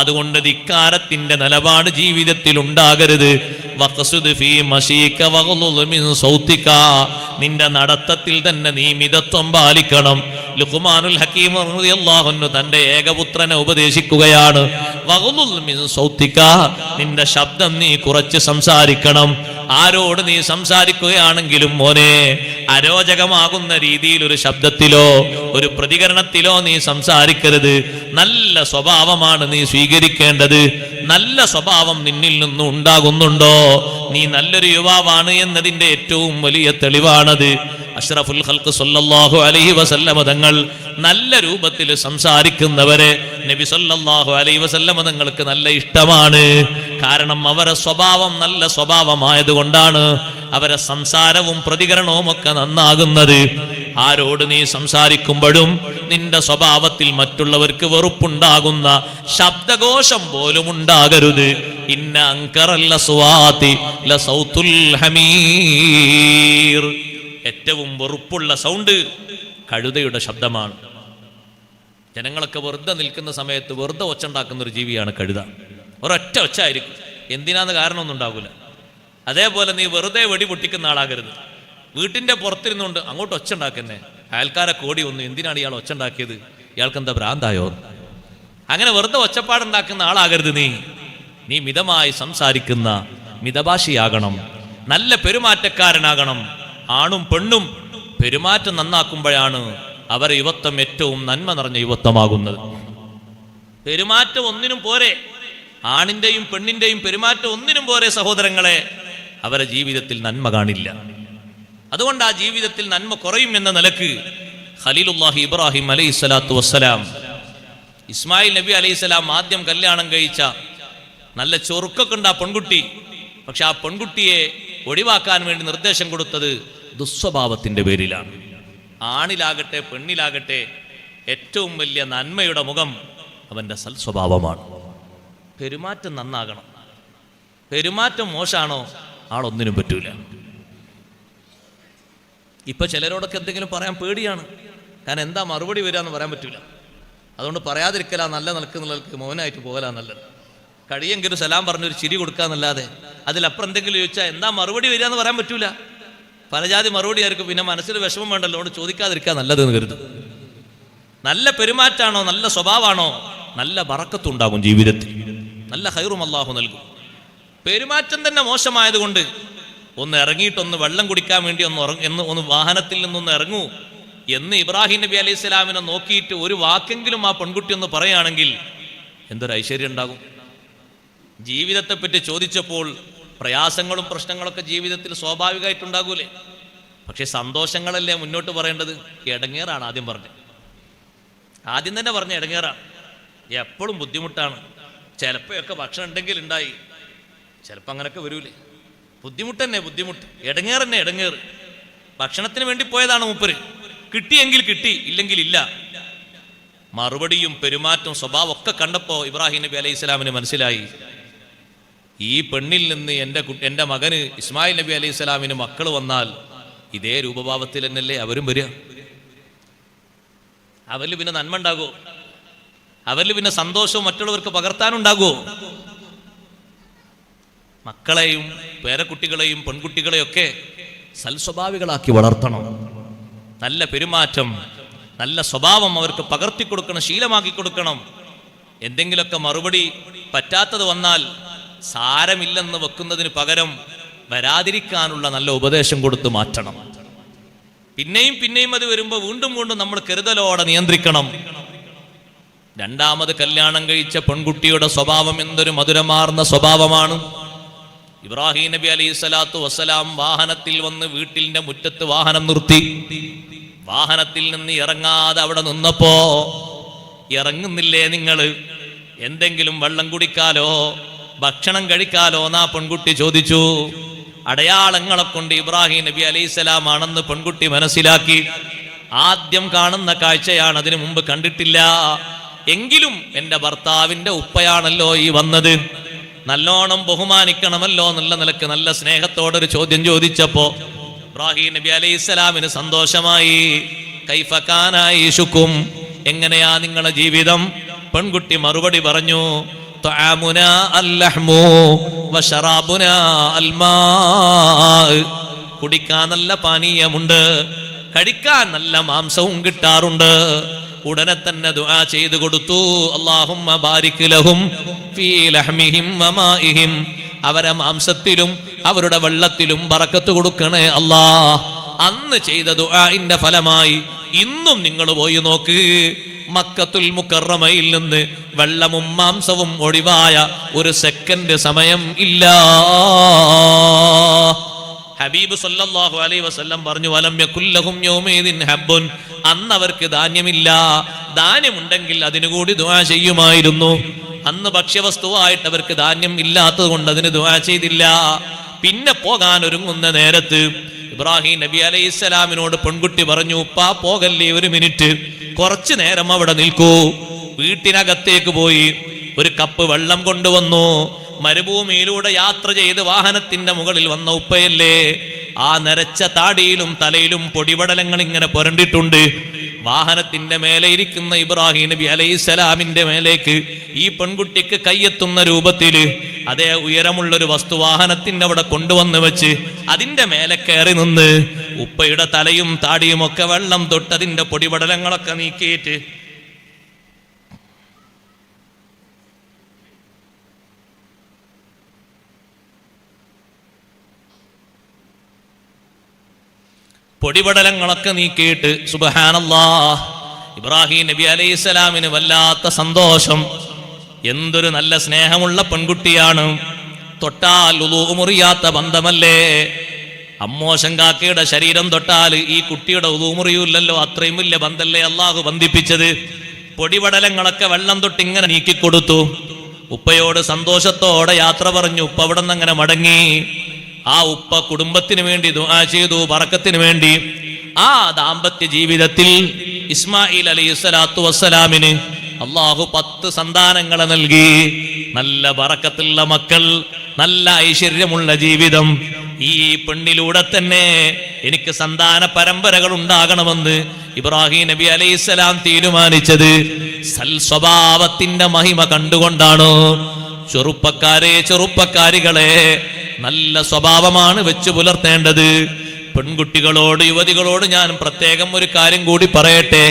അതുകൊണ്ട് ധിക്കാരത്തിന്റെ നിലപാട് ജീവിതത്തിൽ ഉണ്ടാകരുത്. നിന്റെ നടത്തത്തിൽ തന്നെ നീ മിതത്വം പാലിക്കണം. ലുഖ്മാനുൽ ഹക്കീം റളിയല്ലാഹു അൻഹു തന്റെ ഏകപുത്രനെ ഉപദേശിക്കുകയാണ്. വഗ്ളുൽ മിൻ സൗതിക, നിന്റെ ശബ്ദം നീ കുറച്ച് സംസാരിക്കണം. ആരോട് നീ സംസാരിക്കുകയാണെങ്കിലും മോനെ, അരോചകമാകുന്ന രീതിയിൽ ഒരു ശബ്ദത്തിലോ ഒരു പ്രതികരണത്തിലോ നീ സംസാരിക്കരുത്. നല്ല സ്വഭാവമാണ് നീ സ്വീകരിക്കേണ്ടത്. നല്ല സ്വഭാവം നിന്നിൽ നിന്നും ഉണ്ടാകുന്നുണ്ടോ? നീ നല്ലൊരു യുവാവാണ് എന്നതിന്റെ ഏറ്റവും വലിയ തെളിവാണത്. അഷ്റഫുൽ ഖൽഖ് സല്ലല്ലാഹു അലൈഹി വസല്ലമ തങ്ങൾ നല്ല രൂപത്തിൽ സംസാരിക്കുന്നവരെ നബി സല്ലല്ലാഹു അലൈഹി വസല്ലമ തങ്ങൾക്ക് നല്ല ഇഷ്ടമാണ്. കാരണം അവരെ സ്വഭാവം നല്ല സ്വഭാവമായതുകൊണ്ടാണ് അവരെ സംസാരവും പ്രതികരണവും ഒക്കെ നന്നാകുന്നത്. ആരോട് നീ സംസാരിക്കുമ്പോഴും നിന്റെ സ്വഭാവത്തിൽ മറ്റുള്ളവർക്ക് വെറുപ്പുണ്ടാകുന്ന ശബ്ദഘോഷം പോലും ഉണ്ടാകരുത്. ഇന്ന അൻകറൽ അസ്വാതി ലസൗതുൽ ഹമീർ, ഏറ്റവും വെറുപ്പുള്ള സൗണ്ട് കഴുതയുടെ ശബ്ദമാണ്. ജനങ്ങളൊക്കെ വെറുതെ നിൽക്കുന്ന സമയത്ത് വെറുതെ ഒച്ച ഉണ്ടാക്കുന്ന ഒരു ജീവിയാണ് കഴുത. ഒരൊറ്റ ഒച്ച ആയിരിക്കും, എന്തിനാന്ന് കാരണമൊന്നും ഉണ്ടാകില്ല. അതേപോലെ നീ വെറുതെ വെടി പൊട്ടിക്കുന്ന ആളാകരുത്. വീട്ടിന്റെ പുറത്തിരുന്നുകൊണ്ട് അങ്ങോട്ട് ഒച്ച ഉണ്ടാക്കുന്നേ, അയൽക്കാരെ കോടി ഒന്നും എന്തിനാണ് ഇയാൾ ഒച്ച ഉണ്ടാക്കിയത്, ഇയാൾക്ക് എന്താ ഭ്രാന്തായോ? അങ്ങനെ വെറുതെ ഒച്ചപ്പാടുണ്ടാക്കുന്ന ആളാകരുത് നീ. നീ മിതമായി സംസാരിക്കുന്ന മിതഭാഷിയാകണം. നല്ല പെരുമാറ്റക്കാരനാകണം. ആണും പെണ്ണും പെരുമാറ്റം നന്നാക്കുമ്പോഴാണ് അവരെ യുവത്വം ഏറ്റവും നന്മ നിറഞ്ഞ യുവത്വമാകുന്നത്. പെരുമാറ്റം ഒന്നിനും പോരെ, ആണിന്റെയും പെണ്ണിന്റെയും പെരുമാറ്റം ഒന്നിനും പോരെ സഹോദരങ്ങളെ, അവരെ ജീവിതത്തിൽ നന്മ കാണില്ല. അതുകൊണ്ട് ആ ജീവിതത്തിൽ നന്മ കുറയും എന്ന നിലക്ക് ഖലീലുല്ലാഹി ഇബ്രാഹിം അലൈഹിസ്സലാത്തു വസ്സലാം, ഇസ്മായിൽ നബി അലൈഹിസ്സലാം ആദ്യം കല്യാണം കഴിച്ച നല്ല ചൊറുക്കൊക്കെ ഉണ്ട് ആ പെൺകുട്ടി. പക്ഷെ ആ പെൺകുട്ടിയെ ഒഴിവാക്കാൻ വേണ്ടി നിർദ്ദേശം കൊടുത്തത് ദുസ്വഭാവത്തിന്റെ പേരിലാണ്. ആണിലാകട്ടെ പെണ്ണിലാകട്ടെ ഏറ്റവും വലിയ നന്മയുടെ മുഖം അവന്റെ സൽസ്വഭാവമാണ്. പെരുമാറ്റം നന്നാകണം. പെരുമാറ്റം മോശമാണോ ആളൊന്നിനും പറ്റൂല. ഇപ്പൊ ചിലരോടൊക്കെ എന്തെങ്കിലും പറയാൻ പേടിയാണ്. കാരണം എന്താ മറുപടി വരിക എന്ന് പറയാൻ പറ്റൂല. അതുകൊണ്ട് പറയാതിരിക്കലാ നല്ല നിൽക്കുന്നവർക്ക് മൗനമായിട്ട് പോകലാ നല്ലത്. കഴിയെങ്കിലും സലാം പറഞ്ഞൊരു ചിരി കൊടുക്കാന്നല്ലാതെ അതിലപ്പുറം എന്തെങ്കിലും ചോദിച്ചാൽ എന്താ മറുപടി വരിക എന്ന് പറയാൻ പറ്റൂല. പലജാതി മറുപടി ആയിരിക്കും. പിന്നെ മനസ്സിൽ വിഷമം വേണ്ടല്ലോ, അതുകൊണ്ട് ചോദിക്കാതിരിക്കാൻ നല്ലതെന്ന് കരുതും. നല്ല പെരുമാറ്റാണോ, നല്ല സ്വഭാവമാണോ, നല്ല ബറക്കത്തുണ്ടാകും ജീവിതത്തിൽ, നല്ല ഹൈറും അല്ലാഹു നൽകും. പെരുമാറ്റം തന്നെ മോശമായതുകൊണ്ട് ഒന്ന് ഇറങ്ങിയിട്ടൊന്ന് വെള്ളം കുടിക്കാൻ വേണ്ടി ഒന്ന് വാഹനത്തിൽ നിന്നൊന്ന് ഇറങ്ങൂ എന്ന് ഇബ്രാഹിം നബി അലൈഹി സ്വലാമിനെ നോക്കിയിട്ട് ഒരു വാക്കെങ്കിലും ആ പെൺകുട്ടി ഒന്ന് പറയുകയാണെങ്കിൽ എന്തൊരു ഐശ്വര്യം ഉണ്ടാകും. ജീവിതത്തെപ്പറ്റി ചോദിച്ചപ്പോൾ പ്രയാസങ്ങളും പ്രശ്നങ്ങളൊക്കെ ജീവിതത്തിൽ സ്വാഭാവികമായിട്ടുണ്ടാകൂലേ. പക്ഷെ സന്തോഷങ്ങളല്ലേ മുന്നോട്ട് പറയേണ്ടത്. ഇടങ്ങേറാണ് ആദ്യം തന്നെ പറഞ്ഞ ഇടങ്ങേറാണ്. എപ്പോഴും ബുദ്ധിമുട്ടാണ്. ചിലപ്പോഴൊക്കെ ഭക്ഷണം ഉണ്ടെങ്കിൽ ഉണ്ടായി, ചിലപ്പോൾ അങ്ങനെയൊക്കെ വരൂലേ. ബുദ്ധിമുട്ട് തന്നെ ബുദ്ധിമുട്ട്, ഇടങ്ങേറ് തന്നെ ഇടങ്ങേറ്. ഭക്ഷണത്തിന് വേണ്ടി പോയതാണ് മൂപ്പര്, കിട്ടിയെങ്കിൽ കിട്ടി, ഇല്ലെങ്കിൽ ഇല്ല. മറുപടിയും പെരുമാറ്റവും സ്വഭാവം ഒക്കെ കണ്ടപ്പോൾ ഇബ്രാഹിം നബി അലൈഹി സ്വലാമിന് മനസ്സിലായി, ഈ പെണ്ണിൽ നിന്ന് എൻ്റെ മകന് ഇസ്മായിൽ നബി അലൈഹി സ്വലാമിന് മക്കൾ വന്നാൽ ഇതേ രൂപഭാവത്തിൽ തന്നെയല്ലേ അവരും വരിക. അവരിൽ പിന്നെ നന്മ ഉണ്ടാകുമോ? അവരിൽ പിന്നെ സന്തോഷവും മറ്റുള്ളവർക്ക് പകർത്താനുണ്ടാകുമോ? മക്കളെയും പേരക്കുട്ടികളെയും പെൺകുട്ടികളെയൊക്കെ സൽസ്വഭാവികളാക്കി വളർത്തണം. നല്ല പെരുമാറ്റം, നല്ല സ്വഭാവം അവർക്ക് പകർത്തി കൊടുക്കണം, ശീലമാക്കി കൊടുക്കണം. എന്തെങ്കിലുമൊക്കെ മറുപടി പറ്റാത്തത് വന്നാൽ സാരമില്ലെന്ന് വെക്കുന്നതിന് പകരം വരാതിരിക്കാനുള്ള നല്ല ഉപദേശം കൊടുത്ത് മാറ്റണം. പിന്നെയും അത് വരുമ്പോൾ വീണ്ടും നമ്മൾ കരുതലോടെ നിയന്ത്രിക്കണം. രണ്ടാമത് കല്യാണം കഴിച്ച പെൺകുട്ടിയുടെ സ്വഭാവം എന്തൊരു മധുരമാർന്ന സ്വഭാവമാണ്. ഇബ്രാഹിം നബി അലൈഹി സ്വലാത്തു വസ്സലാം വാഹനത്തിൽ വന്ന് വീട്ടിന്റെ മുറ്റത്ത് വാഹനം നിർത്തി. വാഹനത്തിൽ നിന്ന് ഇറങ്ങാതെ അവിടെ നിന്നപ്പോ, ഇറങ്ങുന്നില്ലേ നിങ്ങൾ, എന്തെങ്കിലും വെള്ളം കുടിക്കാലോ ഭക്ഷണം കഴിക്കാലോ എന്നാ പെൺകുട്ടി ചോദിച്ചു. അടയാളങ്ങളെ കൊണ്ട് ഇബ്രാഹിം നബി അലൈഹി സ്വലാം ആണെന്ന് പെൺകുട്ടി മനസ്സിലാക്കി. ആദ്യം കാണുന്ന കാഴ്ചയാണ്, അതിനു മുമ്പ് കണ്ടിട്ടില്ല. എങ്കിലും എൻ്റെ ഭർത്താവിന്റെ ഉപ്പയാണല്ലോ ഈ വന്നത്, നല്ലോണം ബഹുമാനിക്കണമല്ലോ എന്നുള്ള നിലക്ക് നല്ല സ്നേഹത്തോടൊരു ചോദ്യം ചോദിച്ചപ്പോ ഇബ്രാഹിം നബി അലൈഹി സ്വലാമിന് സന്തോഷമായി. കൈഫ കാന യശുക്കും, എങ്ങനെയാ നിങ്ങളുടെ ജീവിതം? പെൺകുട്ടി മറുപടി പറഞ്ഞു, തഅമുനാ അല്ലഹ്മു വശറാബുനാ അൽമാ, കുടിക്കാൻ നല്ല പാനീയമുണ്ട്, കഴിക്കാൻ നല്ല മാംസവും കിട്ടാറുണ്ട്. ഉടനെ തന്നെ ദുആ ചെയ്തു കൊടുത്തു, അല്ലാഹുമ്മ ബാരിക് ലഹും ഫീ ലഹ്മിഹിം വമാഇഹിം, അവരെ മാംസത്തിലും അവരുടെ വെള്ളത്തിലും ബറക്കത്ത് കൊടുക്കണേ അല്ലാഹ്. അന്ന് ചെയ്ത ദുആഇന്റെ ഫലമായി ഇന്നും നിങ്ങൾ പോയി നോക്ക്, മക്കത്തുൽ മുക്കറമയിൽ നിന്ന് വെള്ളവും മാംസവും ഒഴിവായ ഒരു സെക്കൻഡ് സമയം ഇല്ല. ഹബീബ് സല്ലല്ലാഹു അലൈഹി വസല്ലം പറഞ്ഞു, വലം യകുല്ലഹും യൗമൈദിൻ ഹബ്ബുൻ, അന്ന് അവർക്ക് ധാന്യമില്ല. ധാന്യമുണ്ടെങ്കിൽ അതിനുകൂടി ദുആ ചെയ്യുമായിരുന്നു. അന്ന് ഭക്ഷ്യവസ്തുവായിട്ട് അവർക്ക് ധാന്യം ഇല്ലാത്തത് കൊണ്ട് അതിന് ദുആ ചെയ്തില്ല. പിന്നെ പോകാൻ ഒരുങ്ങുന്ന നേരത്ത് ഇബ്രാഹിം നബി അലൈഹി സ്വലാമിനോട് പെൺകുട്ടി പറഞ്ഞു, ഉപ്പാ പോകല്ലേ, ഒരു മിനിറ്റ്, കുറച്ചു നേരം അവിടെ നിൽക്കൂ. വീട്ടിനകത്തേക്ക് പോയി ഒരു കപ്പ് വെള്ളം കൊണ്ടുവന്നു. മരുഭൂമിയിലൂടെ യാത്ര ചെയ്ത് വാഹനത്തിന്റെ മുകളിൽ വന്ന ഉപ്പയല്ലേ, ആ നരച്ച താടിയിലും തലയിലും പൊടിപടലങ്ങൾ ഇങ്ങനെ പുരണ്ടിട്ടുണ്ട്. വാഹനത്തിന്റെ മേലെ ഇരിക്കുന്ന ഇബ്രാഹിം നബി അലൈഹി സ്വലാമിന്റെ മേലേക്ക് ഈ പെൺകുട്ടിക്ക് കയ്യെത്തുന്ന രൂപത്തില് അതേ ഉയരമുള്ളൊരു വസ്തു വാഹനത്തിന്റെ അവിടെ കൊണ്ടുവന്ന് വെച്ച് അതിന്റെ മേലെ കയറി നിന്ന് ഉപ്പയുടെ തലയും താടിയും ഒക്കെ വെള്ളം തൊട്ട് അതിന്റെ പൊടിപടലങ്ങളൊക്കെ നീക്കിയിട്ട് പൊടിപടലങ്ങളൊക്കെ നീക്കിയിട്ട് സുബ്ഹാനല്ലാഹ്, ഇബ്രാഹിം നബി അലൈഹി സ്വലാമിന് വല്ലാത്ത സന്തോഷം. എന്തൊരു നല്ല സ്നേഹമുള്ള പെൺകുട്ടിയാണ്. തൊട്ടാൽ ഉളൂ മുറിയാത്ത ബന്ധമല്ലേ. അമ്മോശൻ കാക്കയുടെ ശരീരം തൊട്ടാൽ ഈ കുട്ടിയുടെ ഉളൂ മുറിയൂല്ലല്ലോ, അത്രയും വലിയ ബന്ധല്ലേ അള്ളാഹു ബന്ധിപ്പിച്ചത്. പൊടിപടലങ്ങളൊക്കെ വെള്ളം തൊട്ട് ഇങ്ങനെ നീക്കിക്കൊടുത്തു. ഉപ്പയോട് സന്തോഷത്തോടെ യാത്ര പറഞ്ഞു. ഉപ്പ അവിടെ നിന്ന് അങ്ങനെ മടങ്ങി. ആ ഉപ്പ കുടുംബത്തിന് വേണ്ടി ദുആ ചെയ്തു, ബറക്കത്തിന് വേണ്ടി. ആ ദാമ്പത്യ ജീവിതത്തിൽ ഇസ്മായിൽ അലൈഹിസ്സലാത്തു വസ്സലാമിന് അള്ളാഹു 10 സന്താനങ്ങളെ നൽകി. നല്ല ബറക്കത്തുള്ള മക്കൾ, നല്ല ഐശ്വര്യമുള്ള ജീവിതം. ഈ പെണ്ണിലൂടെ തന്നെ എനിക്ക് സന്താന പരമ്പരകൾ ഉണ്ടാകണമെന്ന് ഇബ്രാഹിം നബി അലൈഹിസ്സലാം തീരുമാനിച്ചത് സൽ സ്വഭാവത്തിന്റെ മഹിമ കണ്ടുകൊണ്ടാണ്. ചെറുപ്പക്കാരികളെ, നല്ല സ്വഭാവമാണ് വെച്ചു പുലർത്തേണ്ടത്. പെൺകുട്ടികളോട്, യുവതികളോട് ഞാൻ പ്രത്യേകം ഒരു കാര്യം കൂടി പറയട്ടെ.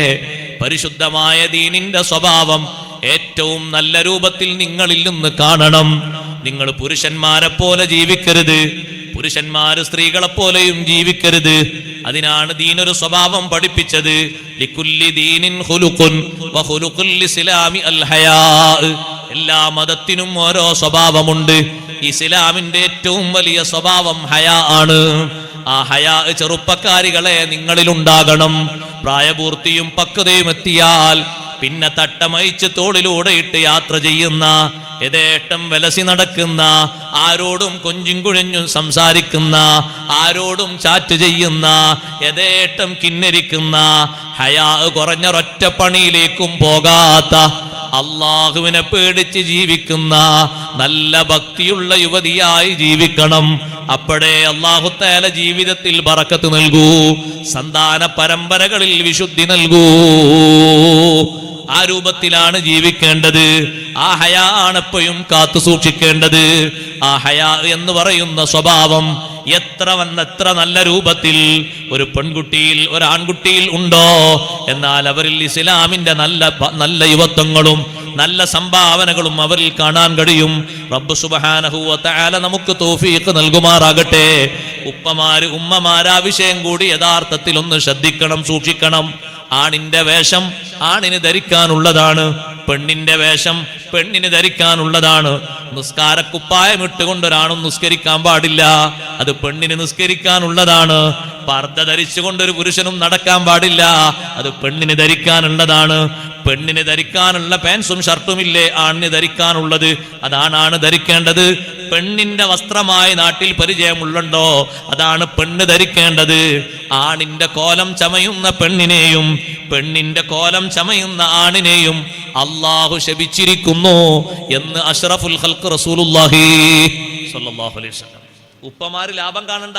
പരിശുദ്ധമായ ദീനിന്റെ സ്വഭാവം ഏറ്റവും നല്ല രൂപത്തിൽ നിങ്ങളിൽ നിന്ന് കാണണം. നിങ്ങൾ പുരുഷന്മാരെ പോലെ ജീവിക്കരുത്, പുരുഷന്മാര് സ്ത്രീകളെ പോലെയും ജീവിക്കരുത്. അതിനാണ് ദീനൊരു സ്വഭാവം പഠിപ്പിച്ചത്. ലികുല്ലി ദീനിൻ ഖുലുഖുൻ വ ഖുലുഖുൽ ഇസ്ലാമി അൽ ഹയാ. എല്ലാ മതത്തിനും ഓരോ സ്വഭാവമുണ്ട്. ഇസ്ലാമിന്റെ ഏറ്റവും വലിയ സ്വഭാവം ഹയാ ആണ്. ആ ഹയാ ചെറുപ്പക്കാരികളെ നിങ്ങളിൽ ഉണ്ടാകണം. പ്രായപൂർത്തിയും പക്വതയും എത്തിയാൽ പിന്നെ തട്ടമയിച്ച് തോളിലൂടെ ഇട്ട് യാത്ര ചെയ്യുന്ന, യഥേഷ്ടം വിലസി നടക്കുന്ന, ആരോടും കൊഞ്ചും കുഴഞ്ഞും സംസാരിക്കുന്ന, ആരോടും ചാറ്റ് ചെയ്യുന്ന, യഥേഷ്ടം കിന്നരിക്കുന്ന, ഹയാ കുറഞ്ഞൊരൊറ്റ പണിയിലേക്കും പോകാത്ത, അള്ളാഹുവിനെ പേടിച്ച് ജീവിക്കുന്ന നല്ല ഭക്തിയുള്ള യുവതിയായി ജീവിക്കണം. അപ്പോഴേ അല്ലാഹു തആല ജീവിതത്തിൽ ബറക്കത്ത് നൽകൂ, സന്താന പരമ്പരകളിൽ വിശുദ്ധി നൽകൂ. ആ രൂപത്തിലാണ് ജീവിക്കേണ്ടത്. ആ ഹയാ ആണ് എപ്പോഴും കാത്തു സൂക്ഷിക്കേണ്ടത്. ആ ഹയാ എന്ന് പറയുന്ന സ്വഭാവം എത്ര നല്ല രൂപത്തിൽ ഒരു പെൺകുട്ടിയിൽ, ഒരു ആൺകുട്ടിയിൽ ഉണ്ടോ, എന്നാൽ അവരിൽ ഇസ്ലാമിന്റെ നല്ല യുവത്വങ്ങളും നല്ല സംഭാവനകളും അവരിൽ കാണാൻ കഴിയും. റബ്ബ് സുബ്ഹാനഹു വ തആല നമുക്ക് തൗഫീഖ് നൽകുമാറാകട്ടെ. ഉമ്മമാര് ആ വിഷയം കൂടി യഥാർത്ഥത്തിൽ ഒന്ന് ശ്രദ്ധിക്കണം, സൂക്ഷിക്കണം. ആണിന്റെ വേഷം ആണിന് ധരിക്കാനുള്ളതാണ്, പെണ്ണിന്റെ വേഷം പെണ്ണിന് ധരിക്കാനുള്ളതാണ്. നിസ്കാരക്കുപ്പായം ഇട്ടുകൊണ്ടൊരാണും നിസ്കരിക്കാൻ പാടില്ല, അത് പെണ്ണിന് നിസ്കരിക്കാനുള്ളതാണ്. പർദ്ദ ധരിച്ചുകൊണ്ടൊരു പുരുഷനും നടക്കാൻ പാടില്ല, അത് പെണ്ണിന് ധരിക്കാനുള്ളതാണ്. പെണ്ണിന് ധരിക്കാനുള്ള പാൻസും ഷർട്ടുമില്ലേ ആണിന് ധരിക്കാനുള്ളത്, അതാണ് ധരിക്കേണ്ടത്. പെണ്ണിന്റെ വസ്ത്രമായി നാട്ടിൽ പരിചയമുള്ളണ്ടോ, അതാണ് പെണ്ണ് ധരിക്കേണ്ടത്. ആണിന്റെ കോലം ചമയുന്ന പെണ്ണിനെയും പെണ്ണിന്റെ കോലം ചമയുന്ന ആണിനെയും അള്ളാഹു ശപിച്ചിരിക്കുന്നു എന്ന് അഷ്റഫുൽ ഖൽഖ് റസൂലുള്ളാഹി സ്വല്ലല്ലാഹു അലൈഹി വസല്ലം. ഉപ്പമാര് ലാഭം കാണണ്ട,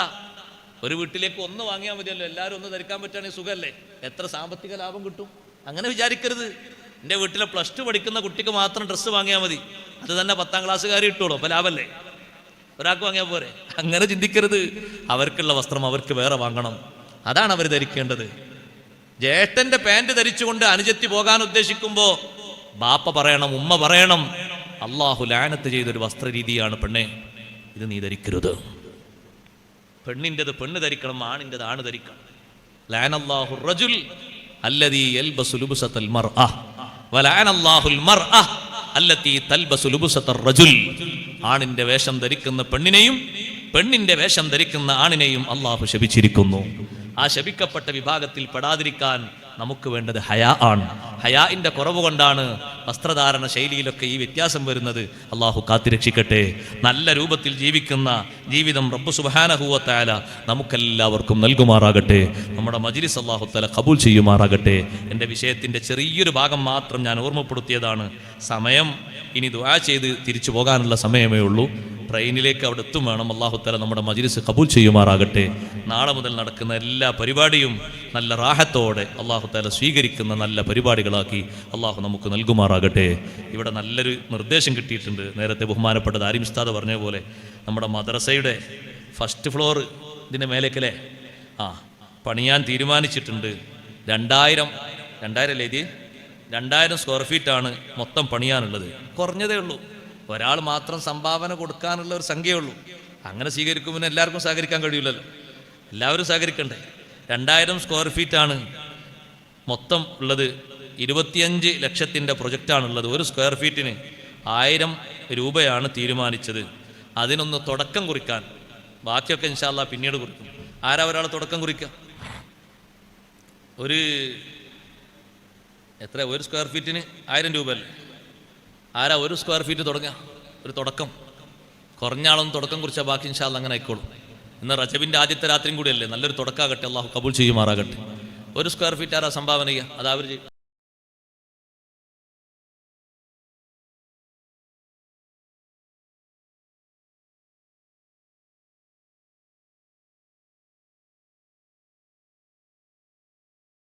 ഒരു വീട്ടിലേക്ക് ഒന്ന് വാങ്ങിയാൽ മതിയല്ലോ, എല്ലാവരും ഒന്ന് ധരിക്കാൻ പറ്റുകയാണെങ്കിൽ സുഖമല്ലേ, എത്ര സാമ്പത്തിക ലാഭം കിട്ടും. അങ്ങനെ വിചാരിക്കരുത്. എൻ്റെ വീട്ടിലെ +2 പഠിക്കുന്ന കുട്ടിക്ക് മാത്രം ഡ്രസ്സ് വാങ്ങിയാൽ മതി, അത് തന്നെ 10ാം ക്ലാസ്സുകാർ ഇട്ടോളൂ, അപ്പൊ ലാഭല്ലേ, ഒരാൾക്ക് വാങ്ങിയാൽ പോരെ. അങ്ങനെ ചിന്തിക്കരുത്. അവർക്കുള്ള വസ്ത്രം അവർക്ക് വേറെ വാങ്ങണം, അതാണ് അവർ ധരിക്കേണ്ടത്. ജ്യേഷ്ഠന്റെ പാൻറ് ധരിച്ചുകൊണ്ട് അനുജത്തി പോകാൻ ഉദ്ദേശിക്കുമ്പോ ബാപ്പ പറയണം, ഉമ്മ പറയണം, അള്ളാഹു ലാനത്ത് ചെയ്തൊരു വസ്ത്രരീതിയാണ് പെണ്ണെ, ഇത് നീ ധരിക്കരുത്. പെണ്ണിൻ്റെത് പെണ്ണ് ധരിക്കണം, ആണിൻ്റെത് ആണ് ധരിക്കണം. ലാനല്ലാഹു റജുൽ അല്ലദീ യൽബസു ലുബ്സത്തൽ മർഅ വലഅനല്ലാഹുൽ മർഅ അല്ലതീ തൽബസു ലുബ്സത്തർ റജുൽ. ആണിന്റെ വേഷം ധരിക്കുന്ന പെണ്ണിനെയും പെണ്ണിന്റെ വേഷം ധരിക്കുന്ന ആണിനെയും അള്ളാഹു ശപിച്ചിരിക്കുന്നു. ആ ശപിക്കപ്പെട്ട വിഭാഗത്തിൽ പെടാതിരിക്കാൻ നമുക്ക് വേണ്ടത് ഹയാ ആണ്. ഹയാഇന്റെ കുറവ് കൊണ്ടാണ് വസ്ത്രധാരണ ശൈലിയിലൊക്കെ ഈ വ്യത്യാസം വരുന്നത്. അള്ളാഹു കാത്തിരക്ഷിക്കട്ടെ. നല്ല രൂപത്തിൽ ജീവിക്കുന്ന ജീവിതം റബ്ബ് സുബ്ഹാനഹു വ തആല നമുക്കെല്ലാവർക്കും നൽകുമാറാകട്ടെ. നമ്മുടെ മജ്ലിസ് അള്ളാഹു തആല ഖബൂൽ ചെയ്യുമാറാകട്ടെ. എൻ്റെ വിഷയത്തിൻ്റെ ചെറിയൊരു ഭാഗം മാത്രം ഞാൻ ഓർമ്മപ്പെടുത്തിയതാണ്. സമയം ഇനി ദുആ ചെയ്ത് തിരിച്ചു പോകാനുള്ള സമയമേ ഉള്ളൂ. ട്രെയിനിലേക്ക് അവിടെ എത്തും വേണം. അല്ലാഹു തആല നമ്മുടെ മജ്ലിസ് ഖബൂൽ ചെയ്യുമാറാകട്ടെ. നാളെ മുതൽ നടക്കുന്ന എല്ലാ പരിപാടിയും നല്ല റാഹത്തോടെ അല്ലാഹു തആല സ്വീകരിക്കുന്ന നല്ല പരിപാടികളാക്കി അല്ലാഹു നമുക്ക് നൽകുമാറാകട്ടെ. ഇവിടെ നല്ലൊരു നിർദ്ദേശം കിട്ടിയിട്ടുണ്ട്. നേരത്തെ ബഹുമാനപ്പെട്ട ദാരിം ഉസ്താദ് പറഞ്ഞ പോലെ നമ്മുടെ മദ്രസയുടെ ഫസ്റ്റ് ഫ്ലോർ ഇതിൻ്റെ മേലേക്കല്ലേ പണിയാൻ തീരുമാനിച്ചിട്ടുണ്ട്. 2000 സ്ക്വയർ ഫീറ്റാണ് മൊത്തം പണിയാനുള്ളത്. കുറഞ്ഞതേ ഉള്ളൂ. ഒരാൾ മാത്രം സംഭാവന കൊടുക്കാനുള്ള ഒരു സംഖ്യയുള്ളൂ. അങ്ങനെ സ്വീകരിക്കുമ്പോൾ എല്ലാവർക്കും സഹകരിക്കാൻ കഴിയില്ലല്ലോ, എല്ലാവരും സഹകരിക്കണ്ടേ. 2000 സ്ക്വയർ ഫീറ്റാണ് മൊത്തം ഉള്ളത്. 25 ലക്ഷത്തിൻ്റെ പ്രൊജക്റ്റാണുള്ളത്. ഒരു സ്ക്വയർ ഫീറ്റിന് 1000 രൂപയാണ് തീരുമാനിച്ചത്. അതിനൊന്ന് തുടക്കം കുറിക്കാൻ, ബാക്കിയൊക്കെ ഇൻഷാ അല്ലാഹ് പിന്നീട് കുറിക്കും. ആരാ ഒരാൾ തുടക്കം കുറിക്കുക? ഒരു സ്ക്വയർ ഫീറ്റിന് 1000 രൂപ അല്ലേ? ആരാ ഒരു സ്ക്വയർ ഫീറ്റ് തുടങ്ങുക? ഒരു തുടക്കം. കുറഞ്ഞ ആളൊന്നും തുടക്കം കുറിച്ചാൽ ബാക്കി ഇൻഷാ അല്ലാഹ് അങ്ങനെ ആയിക്കോളും. ഇന്ന് റജബിന്റെ ആദ്യത്തെ രാത്രിയും കൂടിയല്ലേ, നല്ലൊരു തുടക്കാകട്ടെ, അള്ളാഹു കബൂൽ ചെയ്യുമാറാകട്ടെ. 1 സ്ക്വയർ ഫീറ്റ് ആരാ സംഭാവന ചെയ്യുക? അത് അവർ ചെയ്യും.